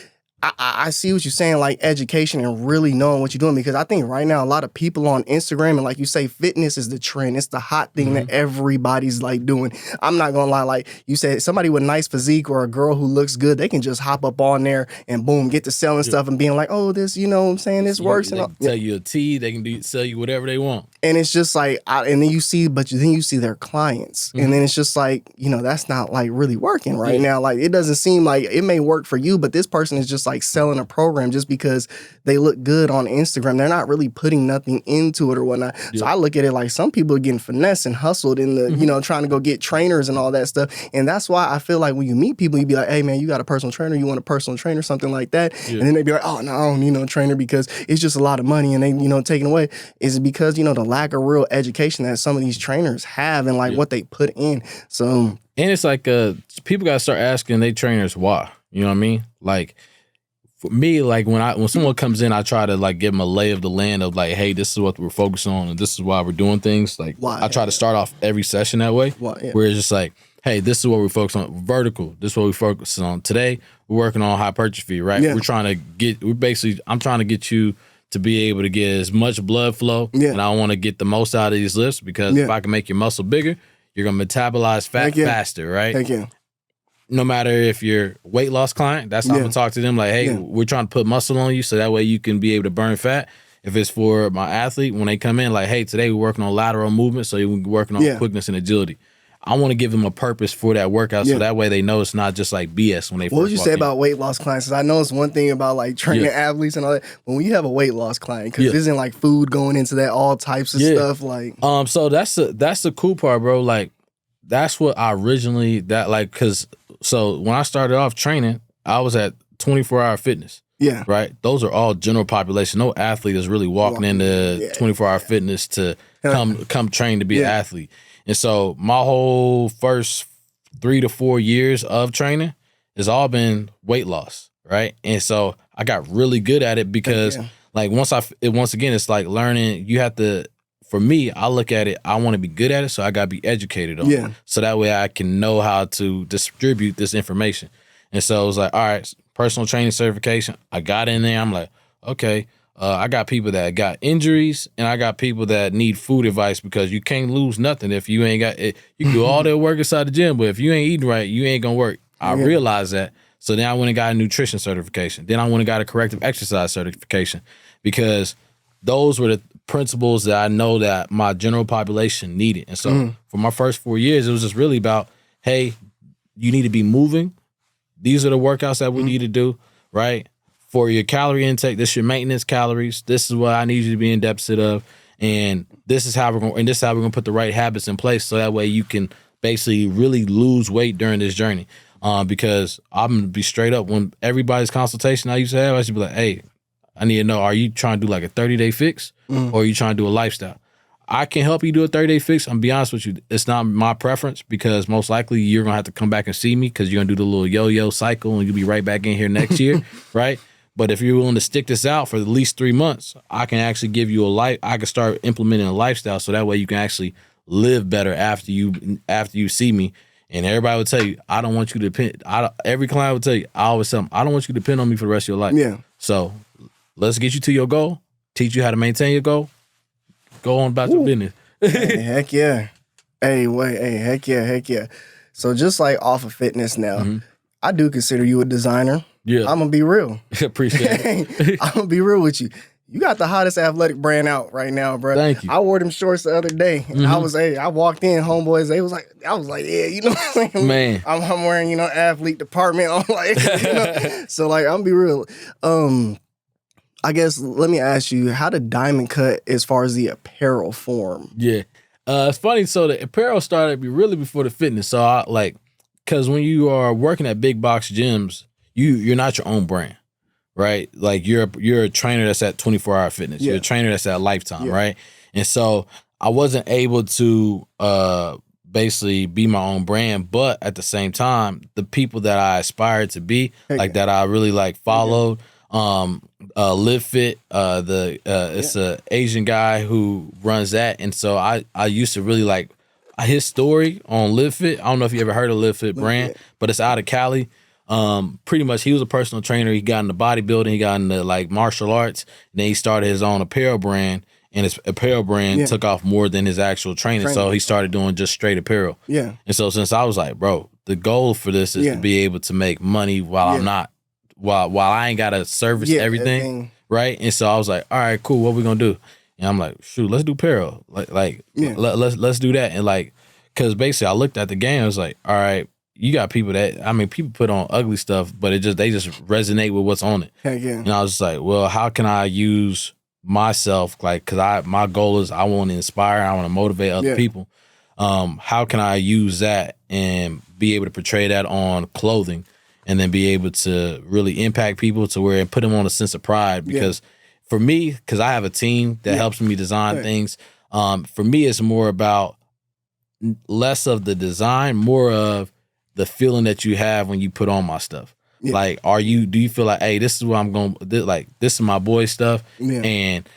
I see what you're saying, like education and really knowing what you're doing, because I think right now a lot of people on Instagram, and like you say, fitness is the trend. It's the hot thing that everybody's like doing. I'm not gonna lie, like you said, somebody with nice physique or a girl who looks good, they can just hop up on there and boom, get to selling stuff and being like, oh, this, you know what I'm saying, this works. They can tell you a tea, they can sell you whatever they want. And it's just like, and then you see, then you see their clients. And then it's just like, you know, that's not like really working right now. Like, it doesn't seem like it may work for you, but this person is just like selling a program just because they look good on Instagram. They're not really putting nothing into it or whatnot. So I look at it like some people are getting finessed and hustled in the, you know, trying to go get trainers and all that stuff. And that's why I feel like when you meet people, you be like, hey man, you got a personal trainer, you want a personal trainer, something like that. And then they be like, oh no, I don't need no trainer because it's just a lot of money and they, you know, taking away. Is it because, you know, the lack of real education that some of these trainers have and like what they put in? So, and it's like people gotta start asking their trainers why. You know what I mean? Like, for me, like when someone comes in, I try to like give them a lay of the land of like, hey, this is what we're focused on and this is why we're doing things. Like, I try to start off every session that way, where it's just like, hey, this is what we're focused on. Vertical, this is what we focus on. Today, we're working on hypertrophy, right? I'm trying to get you to be able to get as much blood flow, and I want to get the most out of these lifts, because if I can make your muscle bigger, you're going to metabolize fat faster, right? Thank you. No matter if you're a weight loss client, that's how I'm going to talk to them. Like, hey, we're trying to put muscle on you so that way you can be able to burn fat. If it's for my athlete, when they come in, like, hey, today we're working on lateral movement, so we're working on quickness and agility. I want to give them a purpose for that workout, so that way they know it's not just like BS when they first walk in. What would you say about weight loss clients? Because I know it's one thing about like training athletes and all that, but when you have a weight loss client, because isn't like food going into that, all types of stuff, like so that's the cool part, bro. Like, that's what I originally so when I started off training, I was at 24-hour fitness. Yeah. Right? Those are all general population. No athlete is really walking into 24-hour fitness to come train to be an athlete. And so my whole first 3 to 4 years of training has all been weight loss, right? And so I got really good at it because like once again, it's like learning. You have to, for me, I look at it, I want to be good at it, so I got to be educated on it. So that way I can know how to distribute this information. And so it was like, all right, personal training certification. I got in there. I'm like, okay, I got people that got injuries and I got people that need food advice, because you can't lose nothing if you ain't got it. You can do all that work inside the gym, but if you ain't eating right, you ain't going to work. I realized that. So then I went and got a nutrition certification. Then I went and got a corrective exercise certification, because those were the principles that I know that my general population needed. And so for my first 4 years, it was just really about, hey, you need to be moving. These are the workouts that we need to do, right? For your calorie intake, this is your maintenance calories. This is what I need you to be in deficit of. And this is how we're going to put the right habits in place, so that way you can basically really lose weight during this journey. Because I'm going to be straight up, when everybody's consultation I used to have, I used to be like, hey, I need to know, are you trying to do like a 30-day fix or are you trying to do a lifestyle? I can help you do a 30-day fix. I'm gonna be honest with you, it's not my preference, because most likely you're gonna have to come back and see me, because you're gonna do the little yo-yo cycle and you'll be right back in here next year, right? But if you're willing to stick this out for at least 3 months, I can actually give you I can start implementing a lifestyle, so that way you can actually live better after you see me. And everybody will tell you, I don't want you to depend. Every client will tell you, I always tell them, I don't want you to depend on me for the rest of your life. Yeah. So let's get you to your goal, teach you how to maintain your goal, go on about your business. Hey, heck yeah. Heck yeah. So just like off of fitness now, I do consider you a designer. Yeah. I'm going to be real. Appreciate it. I'm going to be real with you. You got the hottest athletic brand out right now, bro. Thank you. I wore them shorts the other day. And I walked in, homeboys, I was like, yeah, you know what I'm saying? Man. I'm wearing, athlete department. I'm like, so like, I'm be real. I guess let me ask you, how did Diamond Kut as far as the apparel form? Yeah. It's funny. So the apparel started really before the fitness. So I because when you are working at big box gyms, you're not your own brand, right? Like you're a trainer that's at 24-hour fitness. Yeah. You're a trainer that's at Lifetime, right? And so I wasn't able to basically be my own brand, but at the same time, the people that I aspired to be, that I really followed, Live Fit, it's a Asian guy who runs that, and so I used to really his story on Live Fit. I don't know if you ever heard of Live Fit brand, but it's out of Cali. Pretty much he was a personal trainer. He got into bodybuilding, he got into martial arts, and then he started his own apparel brand, and his apparel brand took off more than his actual training. So he started doing just straight apparel. Yeah. And so since I was like, bro, the goal for this is to be able to make money while I'm not, while I ain't got to service everything, right? And so I was like, all right, cool, what we gonna do? And I'm like, shoot, let's do apparel. Let's do that. And because basically I looked at the game, I was like, all right, you got people people put on ugly stuff, but they just resonate with what's on it. Heck yeah. And I was just like, well, how can I use myself, because my goal is I want to inspire, I want to motivate other people. How can I use that and be able to portray that on clothing, and then be able to really impact people to where it put them on a sense of pride? Because for me, because I have a team that helps me design things, for me it's more about less of the design, more of the feeling that you have when you put on my stuff. Yeah. Do you feel like, hey, this is what I'm going, this is my boy stuff, and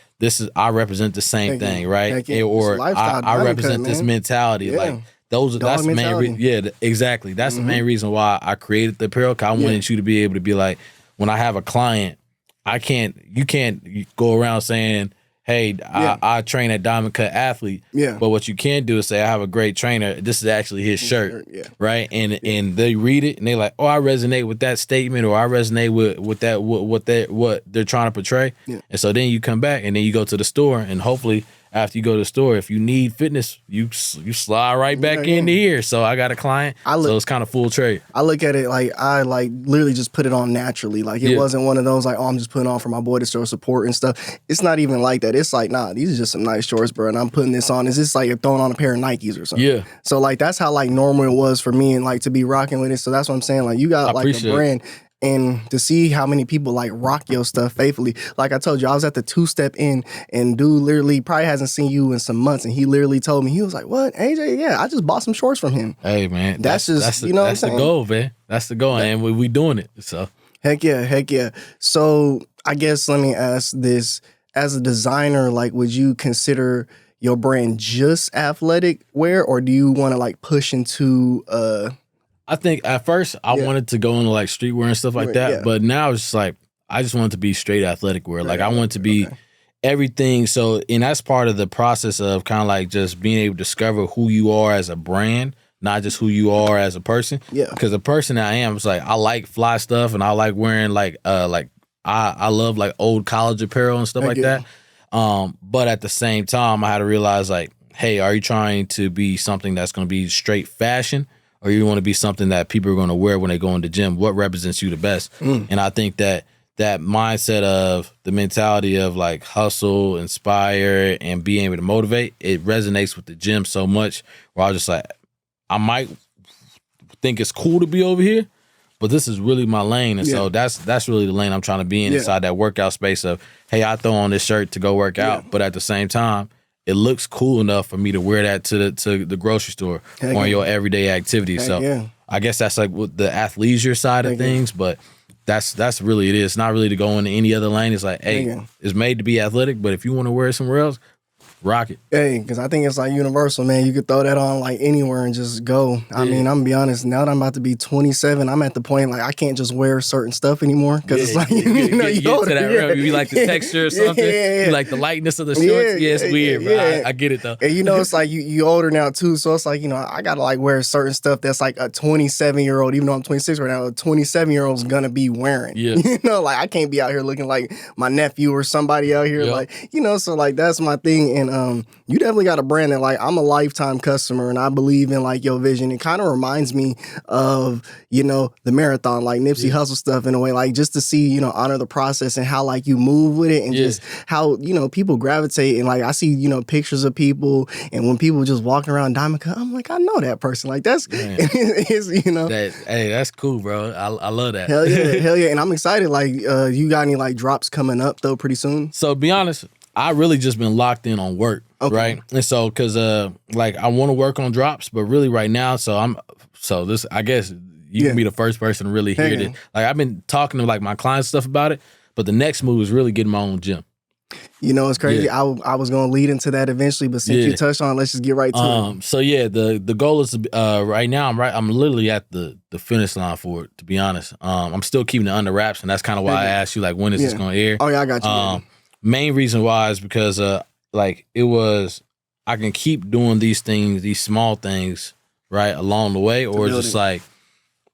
I represent the same thing, right? Or I represent this mentality. That's the main reason. Yeah, exactly. That's the main reason why I created the apparel. Cause I wanted you to be able to be like, when I have a client, you can't go around saying, hey, I train at Diamond Kut Athlete. Yeah. But what you can do is say, I have a great trainer. This is actually his shirt. Right. And they read it and they like, oh, I resonate with that statement, or I resonate with that, what they're trying to portray. Yeah. And so then you come back and then you go to the store, and hopefully after you go to the store, if you need fitness, you slide right back into here. So I got a client, so it's kind of full trade. I look at it I literally just put it on naturally. It wasn't one of those I'm just putting on for my boy to show support and stuff. It's not even like that. It's like, nah, these are just some nice shorts, bro, and I'm putting this on. It's just like you're throwing on a pair of Nikes or something. Yeah. So that's how normal it was for me, and to be rocking with it. So that's what I'm saying. You got a brand. And to see how many people rock your stuff faithfully. Like I told you, I was at the 2-step in, and dude literally probably hasn't seen you in some months, and he literally told me, he was like, what, AJ? Yeah, I just bought some shorts from him. Hey, man. That's you know what I'm saying? That's the goal, man. That's the goal, and we doing it. So Heck yeah. So I guess let me ask this. As a designer, would you consider your brand just athletic wear, or do you want to push into I think at first I wanted to go into streetwear and stuff like that, but now it's just I just want it to be straight athletic wear. I want it to be everything. So, and that's part of the process of kind of just being able to discover who you are as a brand, not just who you are as a person. Yeah. Because the person that I am, it's I like fly stuff, and I like wearing I love old college apparel and stuff like that. But at the same time, I had to realize hey, are you trying to be something that's going to be straight fashion, or you want to be something that people are going to wear when they go in the gym? What represents you the best? And I think that mindset of the mentality of hustle, inspire, and being able to motivate, it resonates with the gym so much, where I was just I might think it's cool to be over here, but this is really my lane. And so that's really the lane I'm trying to be in, inside that workout space of, hey, I throw on this shirt to go work out, but at the same time, it looks cool enough for me to wear that to the grocery store or your everyday activities. So I guess that's with the athleisure side of things, but that's really it is. It's not really to go into any other lane. It's hey, it's made to be athletic, but if you want to wear it somewhere else, rock it. Hey, because I think it's universal, man. You could throw that on anywhere and just go. I mean, I'm gonna be honest. Now that I'm about to be 27, I'm at the point I can't just wear certain stuff anymore, because it's you older. To that you like the texture or something. You like the lightness of the shorts. Yeah, it's weird, bro. I get it though. And it's you older now too, so it's I gotta wear certain stuff that's a 27-year-old, even though I'm 26 right now, a 27-year-old's gonna be wearing. Yeah. I can't be out here looking like my nephew or somebody out here. So that's my thing. And you definitely got a brand that like I'm a lifetime customer and I believe in like your vision. It kind of reminds me of, you know, the marathon, like Nipsey Hussle stuff in a way, like just to see, you know, honor the process and how like you move with it and just how, you know, people gravitate. And like I see, you know, pictures of people and when people just walking around Diamond Kut, I'm like, I know that person. Like that's, it's, you know. Hey, that's cool, bro. I love that. Hell yeah, hell yeah. And I'm excited. Like, you got any like drops coming up though pretty soon? So to be honest, I really just been locked in on work, right? And so, cause like I want to work on drops, but really right now, this I guess you can be the first person to really hear it. Like I've been talking to like my clients stuff about it, but the next move is really getting my own gym. You know, it's crazy. I was going to lead into that eventually, but since you touched on it, let's just get right to it. So yeah, the goal is to, right now I'm literally at the finish line for it, to be honest. I'm still keeping it under wraps, and that's kind of why I asked you like when is this going to air? Oh yeah, I got you. Main reason why is because like it was I can keep doing these things, these small things, right, along the way, or it's just like,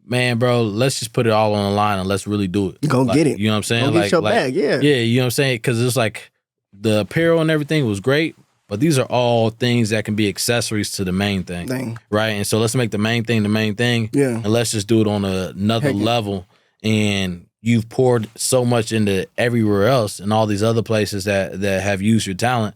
man, bro, let's just put it all on the line and let's really do it. Go get it. You know what I'm saying? Go get your bag, yeah, you know what I'm saying? Because it's like the apparel and everything was great, but these are all things that can be accessories to the main thing, right? And so let's make the main thing, and let's just do it on another level. And you've poured so much into everywhere else and all these other places that have used your talent.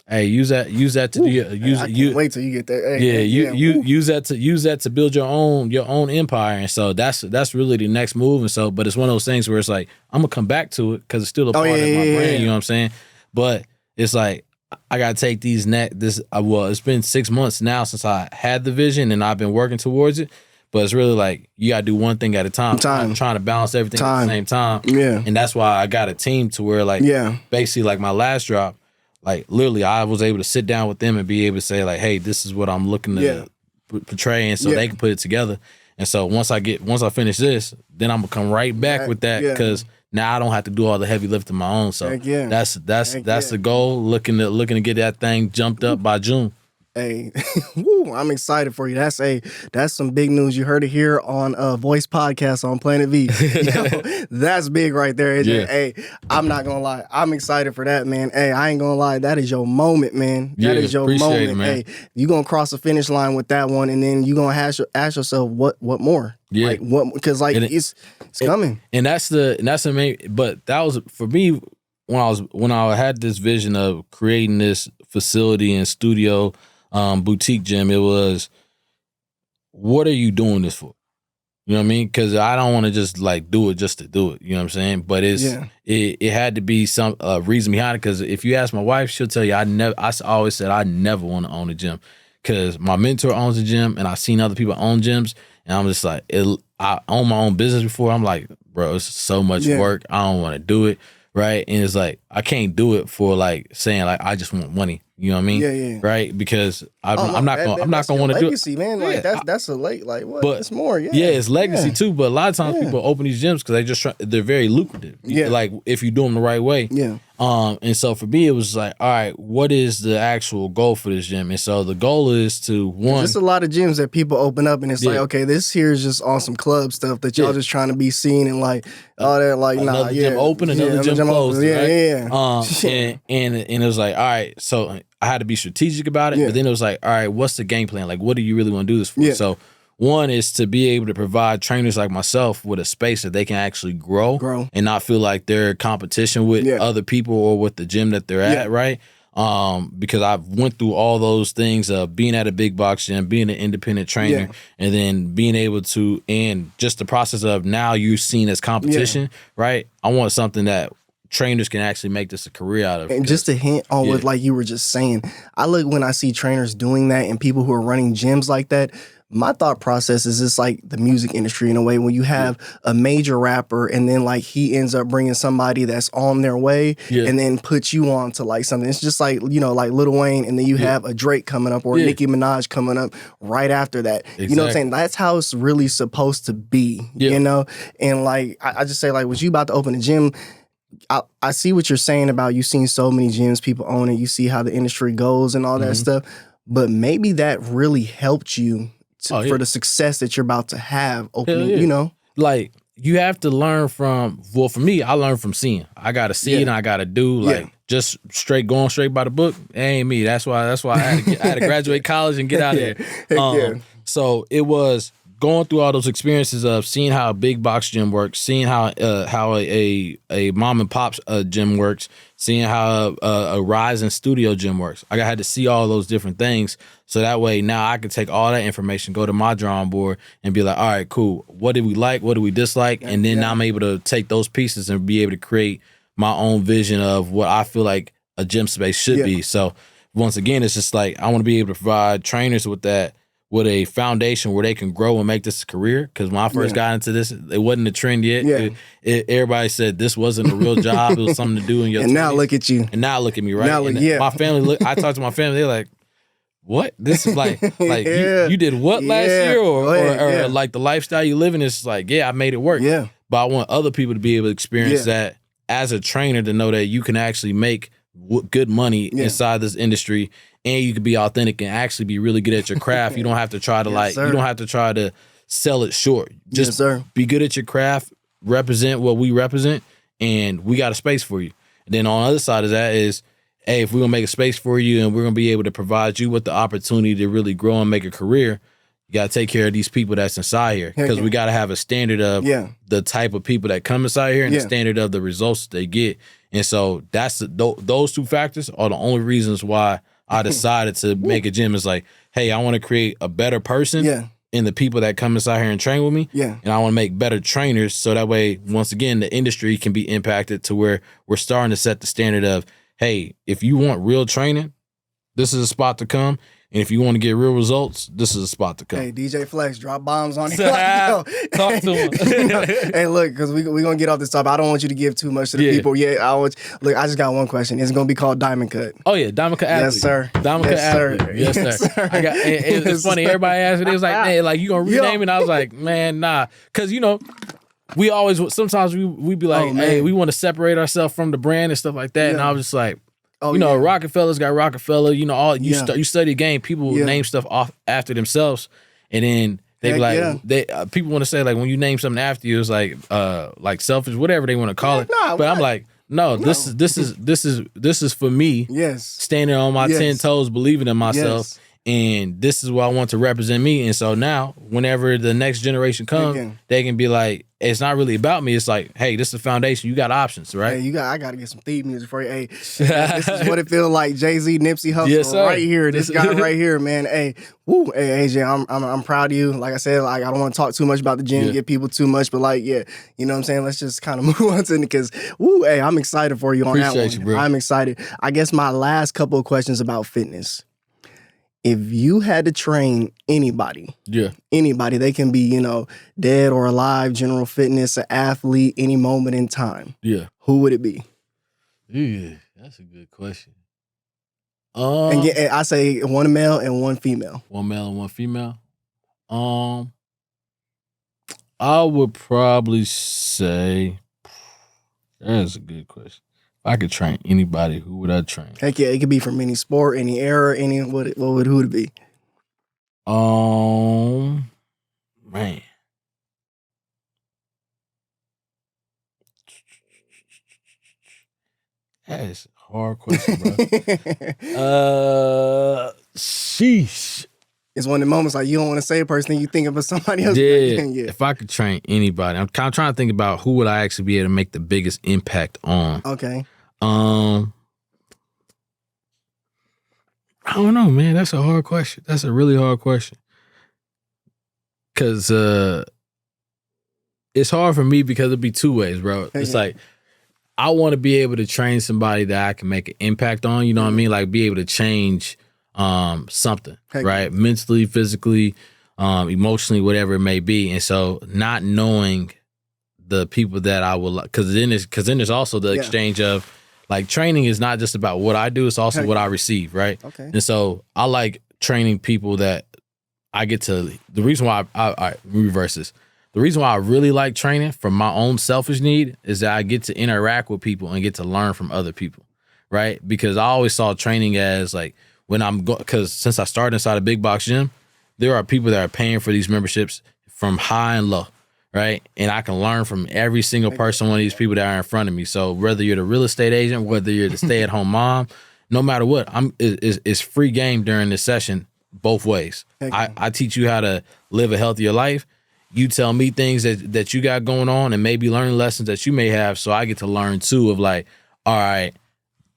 Hey, use that to wait till you get there. Hey, use that to build your own empire. And so that's really the next move. And so, but it's one of those things where it's like I'm gonna come back to it because it's still a part of my brand. You know what I'm saying? But it's like I gotta take these it's been 6 months now since I had the vision and I've been working towards it. But it's really like you gotta do one thing at a time. I'm trying to balance everything at the same time. Yeah. And that's why I got a team to where like basically like my last drop, like literally I was able to sit down with them and be able to say like, hey, this is what I'm looking to portray, and so they can put it together. And so once I finish this, then I'm gonna come right back with that because now I don't have to do all the heavy lifting my own. So that's the goal. Looking to get that thing jumped up by June. Hey, woo, I'm excited for you. That's some big news. You heard it here on Voice Podcast on Planet V. Yo, that's big right there, AJ. Yeah. Hey, I'm not gonna lie. I'm excited for that, man. Hey, I ain't gonna lie. That is your moment, man. That is your moment. Hey, you gonna cross the finish line with that one, and then you gonna ask yourself what more? Yeah, like what? Because like it's coming. And that's the main. But that was for me when I had this vision of creating this facility and studio. Boutique gym, it was, what are you doing this for? You know what I mean? Because I don't want to just like do it just to do it. You know what I'm saying? But it had to be some reason behind it. Because if you ask my wife, she'll tell you I always said I never want to own a gym because my mentor owns a gym and I've seen other people own gyms and I'm just like I own my own business before. I'm like, bro, it's so much work. I don't want to do it. Right. And it's like I can't do it for like saying like I just want money. You know what I mean? Yeah. Right? Because I'm not gonna want to do it. Legacy, man. Like that's a late. Like what? But it's more. Yeah, it's legacy too. But a lot of times people open these gyms because they're very lucrative. Yeah. Like if you do them the right way. Yeah. And so for me, it was like, all right, what is the actual goal for this gym? And so the goal is to one. There's a lot of gyms that people open up, and it's like, okay, this here is just on some club stuff that y'all just trying to be seen and like all that. Like another gym open, another gym closed. Right? And it was like, all right, so I had to be strategic about it, but then it was like, all right, what's the game plan? Like, what do you really want to do this for? So one is to be able to provide trainers like myself with a space that they can actually grow and not feel like they're in competition with other people or with the gym that they're at, right? Because I've went through all those things of being at a big box gym, being an independent trainer, and then being able to, and just the process of now you're seen as competition, right? I want something that trainers can actually make this a career out of. And just to hint on what like you were just saying, I look when I see trainers doing that and people who are running gyms like that, my thought process is it's like the music industry in a way when you have a major rapper and then like he ends up bringing somebody that's on their way and then puts you on to like something. It's just like, you know, like Lil Wayne and then you have a Drake coming up or Nicki Minaj coming up right after that. Exactly. You know what I'm saying? That's how it's really supposed to be, you know? And like, I just say like, was you about to open a gym? I see what you're saying about you seeing so many gyms, people own it. You see how the industry goes and all that stuff. But maybe that really helped you for the success that you're about to have opening, you know? Like, you have to learn from, well, for me, I learned from seeing. I got to see it and I got to do. Like, just going straight by the book, it ain't me. That's why I had to graduate college and get out of here. So it was going through all those experiences of seeing how a big box gym works, seeing how a mom and pop gym works, seeing how a rising studio gym works. I had to see all those different things, so that way now I could take all that information, go to my drawing board, and be like, all right, cool. What did we like? What do we dislike? And then now I'm able to take those pieces and be able to create my own vision of what I feel like a gym space should be. So once again, it's just like I want to be able to provide trainers with a foundation where they can grow and make this a career. Because when I first got into this, it wasn't a trend yet. Everybody said this wasn't a real job. It was something to do in your 20s. And now look at you. And now look at me, right? My family, I talked to my family, they're like, what? This is like you did what last year? Or like the lifestyle you live in is like, I made it work. Yeah. But I want other people to be able to experience that as a trainer, to know that you can actually make good money inside this industry, and you can be authentic and actually be really good at your craft. You don't have to try to you don't have to try to sell it short. Just be good at your craft, represent what we represent, and we got a space for you. And then on the other side of that is, hey, if we're gonna make a space for you and we're gonna be able to provide you with the opportunity to really grow and make a career, you gotta take care of these people that's inside here, because we gotta have a standard of the type of people that come inside here and the standard of the results that they get. And so that's those two factors are the only reasons why I decided to make a gym. Is like, hey, I want to create a better person in the people that come inside here and train with me. And I want to make better trainers, so that way, once again, the industry can be impacted to where we're starting to set the standard of, hey, if you want real training, this is a spot to come. And if you want to get real results, this is a spot to come. Hey, DJ Flex, drop bombs on it. Talk to him. Hey, look, because we're going to get off this topic. I don't want you to give too much to the people. Look, I just got one question. It's going to be called Diamond Kut. Oh, yeah, Diamond Kut Athlete. Yes, sir. Diamond Kut Athlete. Yes, sir. It's funny. Everybody asked me, they was like, hey, like, you going to rename it? And I was like, man, nah. Because, we always, sometimes we be like, hey, we want to separate ourselves from the brand and stuff like that. And I was just like, Rockefeller's got Rockefeller. You study the game. People name stuff off after themselves, and then they be like, people want to say, like, when you name something after you, it's like selfish, whatever they want to call it. But I'm like, no, this is for me. Yes, standing on my 10 toes, believing in myself. Yes. And this is what I want to represent me. And so now, whenever the next generation comes, they can be like, it's not really about me. It's like, hey, this is the foundation. You got options, right? Hey, I got to get some theme music for you. Hey, this is what it feels like. Jay-Z, Nipsey Hussle, right here. This guy right here, man. Hey, hey, AJ, I'm proud of you. Like I said, like, I don't want to talk too much about the gym, give people too much, but like, you know what I'm saying? Let's just kind of move on to it, because, hey, I'm excited for you on that one. Appreciate you, bro. I'm excited. I guess my last couple of questions about fitness. If you had to train anybody, they can be, dead or alive, general fitness, an athlete, any moment in time. Who would it be? Yeah, that's a good question. And I say one male and one female. One male and one female. I would probably say, that's a good question. If I could train anybody, who would I train? Heck yeah, it could be from any sport, any era, who would it be? Man. That is a hard question, bro. Sheesh. It's one of the moments like you don't want to say a person, you think of somebody else. Yeah. If I could train anybody, I'm kind of trying to think about who would I actually be able to make the biggest impact on. Okay. I don't know, man. That's a hard question. That's a really hard question. Cause it's hard for me because it'd be two ways, bro. It's like I want to be able to train somebody that I can make an impact on. You know what I mean? Like be able to change something, right? Mentally, physically, emotionally, whatever it may be. And so not knowing the people that I will, because then there's also the exchange of, like, training is not just about what I do, it's also what I receive, right? Okay. And so I like training people that I get to, the reason why I reverse this. The reason why I really like training from my own selfish need is that I get to interact with people and get to learn from other people, right? Because I always saw training as like, when I'm because since I started inside a big box gym, there are people that are paying for these memberships from high and low, right? And I can learn from every single person, one of these people that are in front of me. So whether you're the real estate agent, whether you're the stay-at-home mom, no matter what, it's free game during this session both ways. I teach you how to live a healthier life. You tell me things that you got going on and maybe learning lessons that you may have, so I get to learn too of like, all right,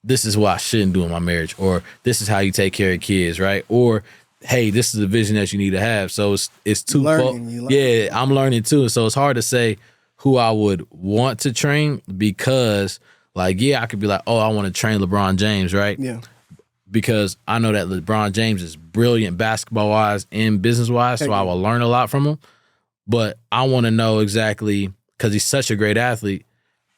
this is what I shouldn't do in my marriage, or this is how you take care of kids, right? Or hey, this is the vision that you need to have. So it's twofold. Yeah, I'm learning too. So it's hard to say who I would want to train because, like, yeah, I could be like, oh, I want to train LeBron James, right? Yeah. Because I know that LeBron James is brilliant basketball-wise and business-wise, so I will learn a lot from him. But I want to know exactly, because he's such a great athlete,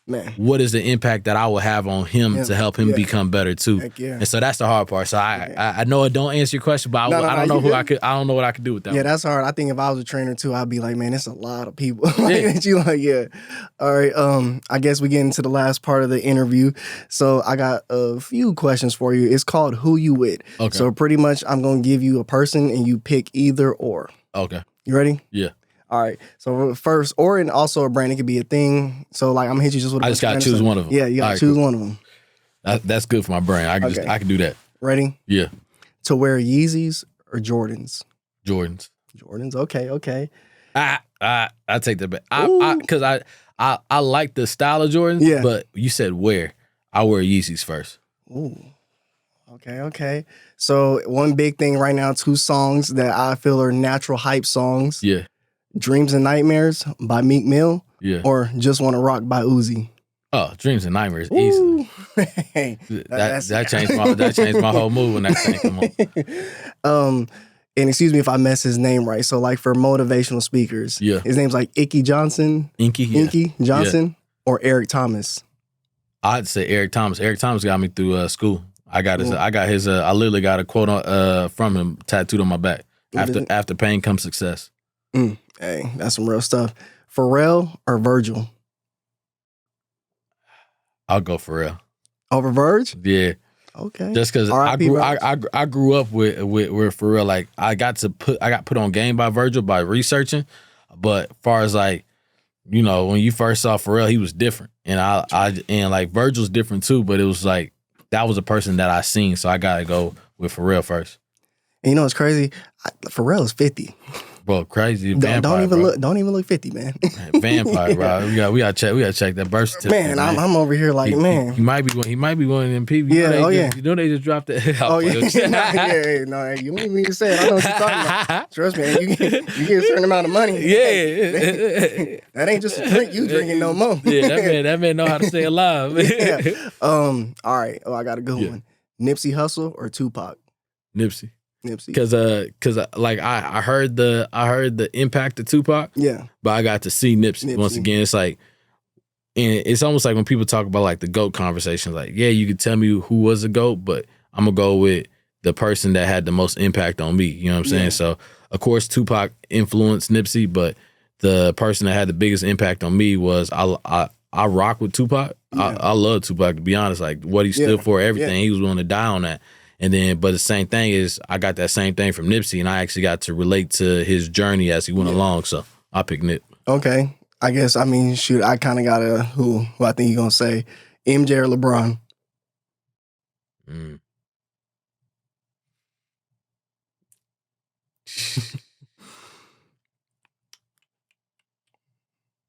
man, what is the impact that I will have on him to help him become better too? And so that's the hard part. So I know I don't answer your question, but I don't know I don't know what I could do with that. Yeah, that's hard. I think if I was a trainer too, I'd be like, man, it's a lot of people. All right. I guess we get into the last part of the interview. So I got a few questions for you. It's called Who You With. Okay. So pretty much I'm gonna give you a person and you pick either or. Okay. You ready? Yeah. All right. So first, or and also a brand, it could be a thing. So like I'm gonna hit you just with. I just gotta choose one of them. Yeah, you gotta choose one of them. That's good for my brain. I can do that. Ready? Yeah. To wear Yeezys or Jordans? Jordans. Okay. I take that back. Because I like the style of Jordans. Yeah. But you said wear. I wear Yeezys first. Ooh. Okay. So one big thing right now, 2 songs that I feel are natural hype songs. Yeah. Dreams and Nightmares by Meek Mill. Yeah. Or Just Wanna Rock by Uzi. Oh, Dreams and Nightmares, easily. Hey, that changed my whole mood when that thing came on. And excuse me if I mess his name right. So like for motivational speakers, his name's like Inky Johnson. Inky Johnson or Eric Thomas. I'd say Eric Thomas. Eric Thomas got me through school. I literally got a quote from him tattooed on my back. After pain comes success. Hey, that's some real stuff. Pharrell or Virgil? I'll go Pharrell. Over Verge? Yeah. Okay. Just because I grew up with Pharrell. Like I got put on game by Virgil by researching, but as far as like, you know, when you first saw Pharrell, he was different, and and like Virgil's different too. But it was like that was a person that I seen, so I gotta go with Pharrell first. And you know what's crazy? Pharrell is 50. Bro, crazy. Vampire, don't even look 50, man. Vampire, bro. We gotta check that birth certificate. Man, I'm over here like, he might be one of them people. You know they just dropped it. You don't need me to say it. I know what you're talking about. Trust me, you get a certain amount of money. Yeah. That ain't just a drink you drinking no more. Yeah, that man know how to stay alive. All right. Oh, I got a good one. Nipsey Hussle or Tupac? Nipsey. Because like I heard the impact of Tupac, but I got to see Nipsey. Once again. It's like, and it's almost like when people talk about like the GOAT conversation, like, yeah, you could tell me who was a GOAT, but I'm gonna go with the person that had the most impact on me. You know what I'm saying? So of course Tupac influenced Nipsey, but the person that had the biggest impact on me was I rock with Tupac. I love Tupac, to be honest. Like what he stood for, everything. He was willing to die on that. And then, but the same thing is, I got that same thing from Nipsey, and I actually got to relate to his journey as he went along. So I picked Nip. Okay, I guess. I mean, shoot, I kind of got who I think you're gonna say, MJ or LeBron.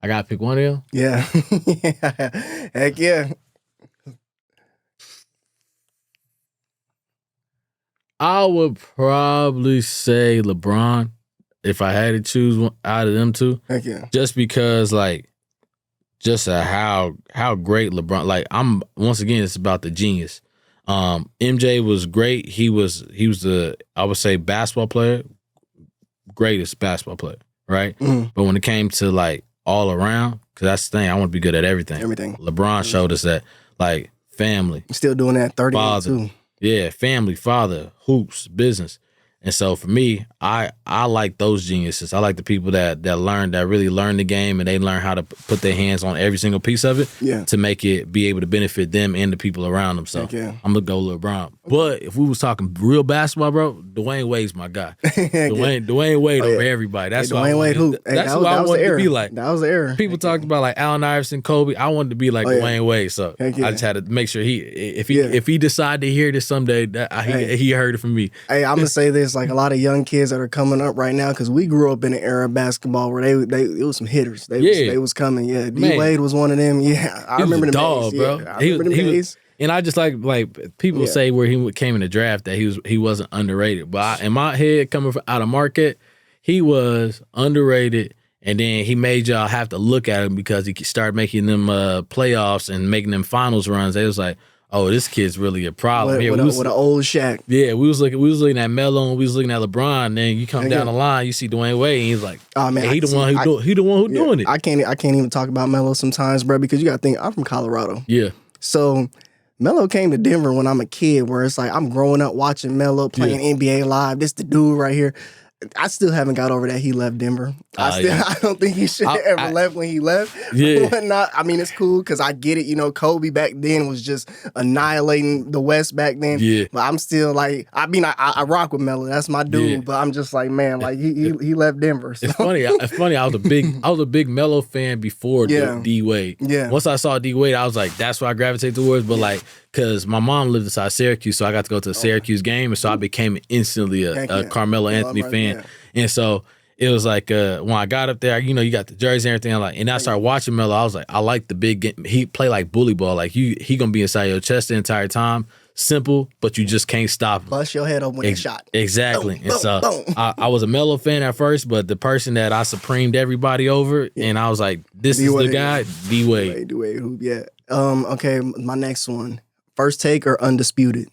I gotta pick one of them. Yeah, heck yeah. I would probably say LeBron if I had to choose one out of them two. Heck yeah. Just because, like, how great LeBron. Like, once again, it's about the genius. MJ was great. He was I would say basketball player, greatest basketball player, right? Mm-hmm. But when it came to like all around, because that's the thing, I want to be good at everything. LeBron showed us that, like, family. Still doing that 30 too. Yeah, family, father, hoops, business. And so for me, I like those geniuses. I like the people that really learn the game, and they learn how to put their hands on every single piece of it to make it be able to benefit them and the people around them. So I'm gonna go LeBron. But if we was talking real basketball, bro, Dwayne Wade's my guy. Dwayne Wade over everybody. That's what Dwayne Wade. That's who I wanted to be like. That was the era. People talked about like Allen Iverson, Kobe. I wanted to be like Dwayne Wade. So I just had to make sure if he decided to hear this someday, he heard it from me. Hey, I'm gonna say this: like a lot of young kids that are coming up right now, because we grew up in an era of basketball where it was some hitters. They was coming. Yeah, D Wade was one of them. Yeah, I remember them dog, days. bro. Yeah, I remember them days. And I just like people say where he came in the draft that he wasn't underrated, but in my head, coming out of Marquette, he was underrated. And then he made y'all have to look at him because he started making them playoffs and making them finals runs. They was like, oh, this kid's really a problem. With an old Shaq. Yeah, we was looking at Melo and we was looking at LeBron. And then you come down the line, you see Dwayne Wade, and he's like, oh man, he the one who doing it. I can't even talk about Melo sometimes, bro, because you got to think I'm from Colorado. Yeah. So Melo came to Denver when I'm a kid, where it's like I'm growing up watching Melo playing NBA Live. This the dude right here. I still haven't got over that he left Denver. I don't think he should have ever left when he left. Yeah. But I mean, it's cool because I get it. You know, Kobe back then was just annihilating the West back then. Yeah. But I'm still like, I mean, I rock with Melo. That's my dude. Yeah. But I'm just like, man, like he left Denver. So. It's funny. I was a big Melo fan before D Wade. Yeah. Once I saw D Wade, I was like, that's why I gravitated towards. But like, because my mom lived inside Syracuse, so I got to go to a Syracuse game, and so I became instantly a Carmelo Anthony fan. And so it was like when I got up there, you know, you got the jersey and everything, and I started watching Melo. I was like, I like the big game. He play like bully ball, like he gonna be inside your chest the entire time. Simple, but you just can't stop him. Bust your head open with a shot. Exactly. And so I was a Melo fan at first, but the person that I supremed everybody over, and I was like, this is the guy, D Wade. D Wade, yeah. Okay, my next one. First take or undisputed?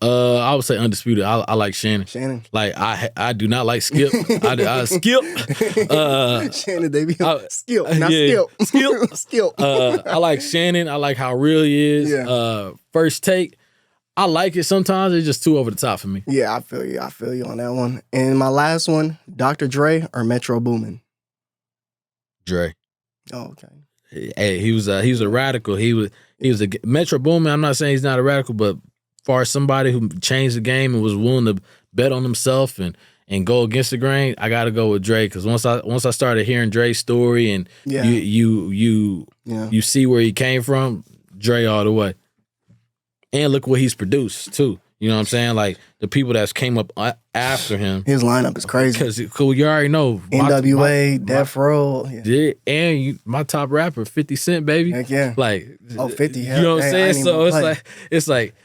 I would say undisputed. I like Shannon. Like I do not like Skip. I Skip. Shannon, they be Skip, not Skip. I like Shannon. I like how real he is. Yeah. First take, I like it. Sometimes it's just too over the top for me. Yeah, I feel you on that one. And my last one, Dr. Dre or Metro Boomin? Dre. Oh, okay. Hey, he was a radical. He was a Metro Boomin. I'm not saying he's not a radical, but far as somebody who changed the game and was willing to bet on himself and go against the grain, I got to go with Dre, because once I started hearing Dre's story and you see where he came from, Dre all the way. And look what he's produced too. You know what I'm saying? Like the people that's came up after him. His lineup is crazy. Because you already know. NWA, Death Row. Yeah. And my top rapper, 50 Cent, baby. Heck yeah. Like, 50. You know what I'm saying? So it's like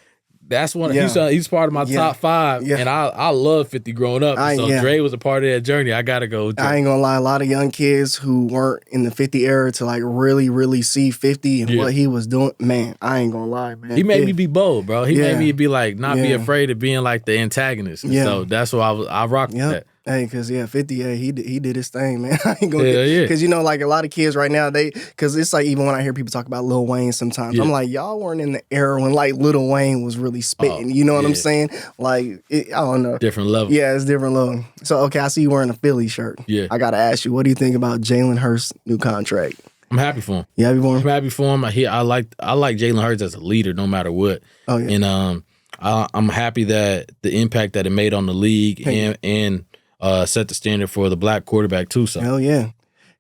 that's one. He's part of my top 5, and I love 50 growing up. Dre was a part of that journey. I gotta go with Dre. I ain't gonna lie, a lot of young kids who weren't in the 50 era to like really, really see 50 and what he was doing. Man, I ain't gonna lie, man. He made me be bold, bro. He made me be like not be afraid of being like the antagonist. And so that's why I rocked with that. Hey, because 50, he did his thing, man. I ain't gonna because you know, like a lot of kids right now, because it's like even when I hear people talk about Lil Wayne sometimes, I'm like, y'all weren't in the era when like Lil Wayne was really spitting. You know what I'm saying? Like, I don't know. Different level. Yeah, it's different level. So, okay, I see you wearing a Philly shirt. Yeah. I gotta ask you, what do you think about Jalen Hurts' new contract? I'm happy for him. You happy for him? I'm happy for him. I like Jalen Hurts as a leader, no matter what. Oh yeah. And I'm happy that the impact that it made on the league and set the standard for the black quarterback too. So hell yeah.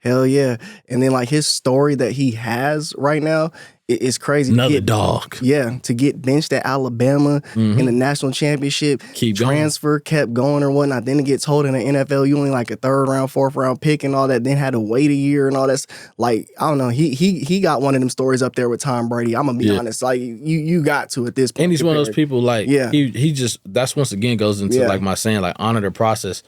And then like his story that he has right now is crazy. Another dog. Yeah, to get benched at Alabama in the national championship, kept going or whatnot. Then it gets told in the NFL you only like a 3rd round, 4th round pick and all that. Then had to wait a year and all that. Like I don't know. He got one of them stories up there with Tom Brady. I'm gonna be honest. Like you got to at this point. And he's one of those people. Like he just that's once again goes into like my saying, like honor the process.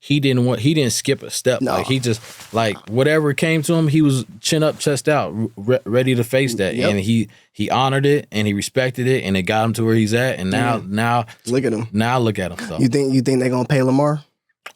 He didn't skip a step. No. Like he just like whatever came to him, he was chin up, chest out, ready to face that. Yep. And he honored it and he respected it, and it got him to where he's at. And now look at him. Now look at him. So. You think they're gonna pay Lamar?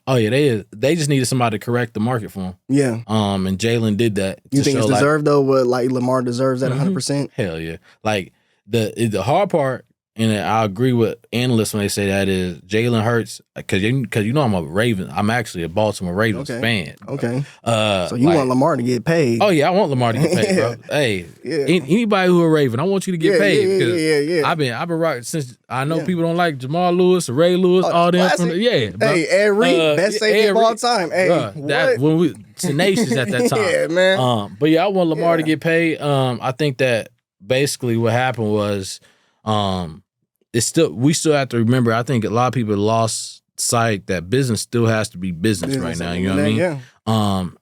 Oh yeah, they just needed somebody to correct the market for him. Yeah. And Jalen did that. You think it's deserved though? What like Lamar deserves that 100%? Hell yeah. Like the hard part. and I agree with analysts when they say that is Jalen Hurts, because you know I'm a Ravens. I'm actually a Baltimore Ravens fan. Okay. So you want Lamar to get paid? Oh yeah, I want Lamar to get paid, bro. Hey, anybody who a Raven, I want you to get paid. Yeah. I've been rocking since. I know people don't like Jamal Lewis, Ray Lewis, all them. Bro. Hey, Ed Reed, best safety of all time. Hey, bro, that when we tenacious at that time. Yeah, man. But I want Lamar to get paid. I think that basically what happened was, we still have to remember. I think a lot of people lost sight that business still has to be business right now. You know what I mean? Yeah.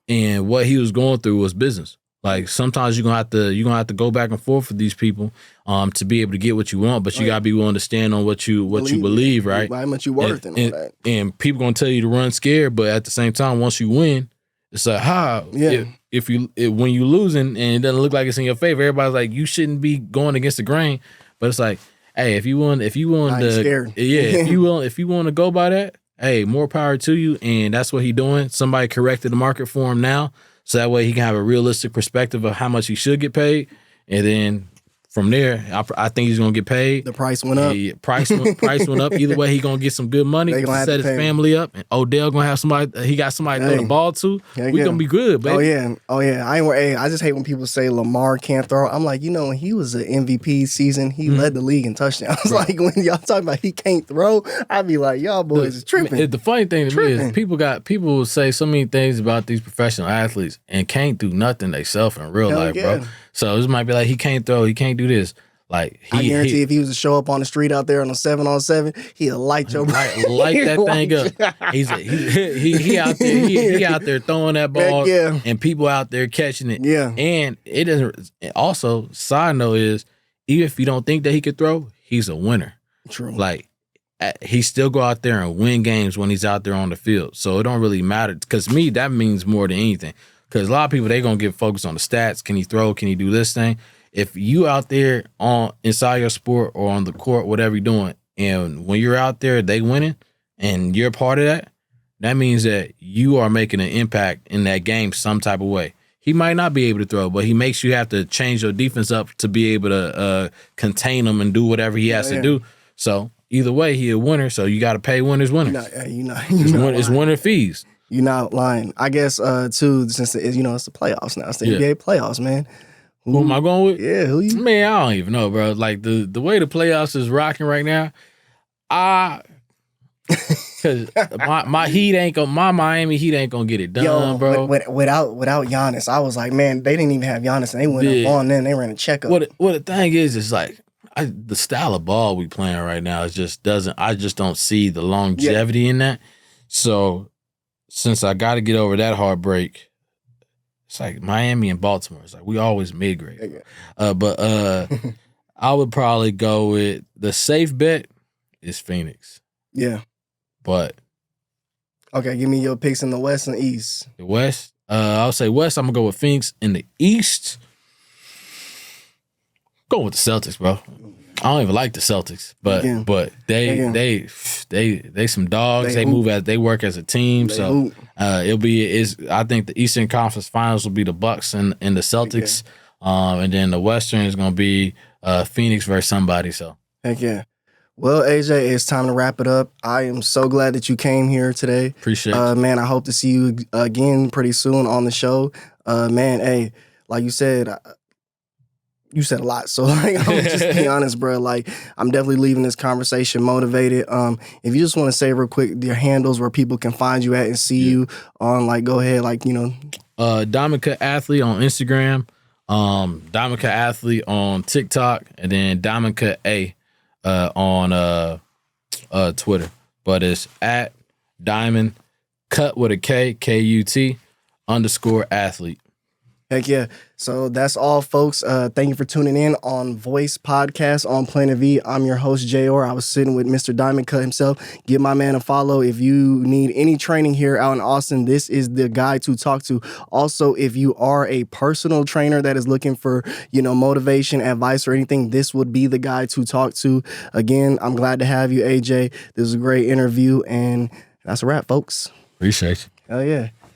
And what he was going through was business. Like sometimes you're gonna have to go back and forth with these people to be able to get what you want, but you gotta be willing to stand on what you believe, right? How much you worth and all that. And people gonna tell you to run scared, but at the same time, once you win, it's like when you losing and it doesn't look like it's in your favor, everybody's like you shouldn't be going against the grain. But it's like, hey, if you want to, if you want to go by that, hey, more power to you. And that's what he's doing. Somebody corrected the market for him now. So that way he can have a realistic perspective of how much he should get paid. And then from there, I think he's going to get paid. The price went up. Yeah, price went up. Either way, he's going to get some good money to set his family up. And Odell going to have somebody, he got somebody to throw the ball to. We're going to be good, baby. Oh, yeah. I just hate when people say Lamar can't throw. I'm like, when he was an MVP season, he led the league in touchdowns. Like, when y'all talking about he can't throw, I'd be like, y'all boys is tripping. The funny thing to me is people will say so many things about these professional athletes and can't do nothing themselves in real life, bro. So this might be like, he can't throw, he can't do this. Like I guarantee if he was to show up on the street out there on a 7-on-7, he'll light your light that thing up. He out there, he out there throwing that ball, and people out there catching it. Yeah, and it doesn't. Also, side note is, even if you don't think that he could throw, he's a winner. True. Like he still go out there and win games when he's out there on the field. So it don't really matter because me that means more than anything. Because a lot of people they gonna get focused on the stats. Can he throw? Can he do this thing? If you out there inside your sport or on the court, whatever you're doing, and when you're out there, they winning, and you're part of that, that means that you are making an impact in that game some type of way. He might not be able to throw, but he makes you have to change your defense up to be able to contain him and do whatever he has to do. So either way, he a winner. So you got to pay winners winners. It's winner fees. You're not lying. I guess too, since it's the playoffs now. It's the NBA playoffs, man. Who am I going with? Yeah, who you? Man, I don't even know, bro. Like the way the playoffs is rocking right now, because my Miami Heat ain't gonna get it done, bro. Without Giannis, I was like, man, they didn't even have Giannis, and they went up on them. They ran a checkup. What the thing is like the style of ball we playing right now is I just don't see the longevity in that. So since I got to get over that heartbreak. It's like Miami and Baltimore. It's like we always mid-grade. But I would probably go with the safe bet is Phoenix. Yeah. But okay, give me your picks in the West and East. The West? I'll say West, I'm gonna go with Phoenix. In the East, go with the Celtics, bro. I don't even like the Celtics, but they some dogs. They work as a team. So I think the Eastern Conference Finals will be the Bucks and the Celtics, and then the Western is gonna be Phoenix versus somebody. So heck yeah. Well, AJ, it's time to wrap it up. I am so glad that you came here today. Appreciate it. Man, I hope to see you again pretty soon on the show. Man, hey, like you said. You said a lot, so like I'm just be honest, bro. Like I'm definitely leaving this conversation motivated. If you just want to say real quick your handles where people can find you at and see you on, like go ahead, like Diamond Kut Athlete on Instagram, Diamond Kut Athlete on TikTok, and then Diamond Kut A on Twitter. But it's at Diamond Kut with a Kut _athlete. Heck yeah. So that's all, folks. Thank you for tuning in on Voice Podcast on Planet V. I'm your host, JR. I was sitting with Mr. Diamond Kut himself. Give my man a follow. If you need any training here out in Austin, this is the guy to talk to. Also, if you are a personal trainer that is looking for, motivation, advice, or anything, this would be the guy to talk to. Again, I'm glad to have you, AJ. This was a great interview, and that's a wrap, folks. Appreciate you. Hell yeah.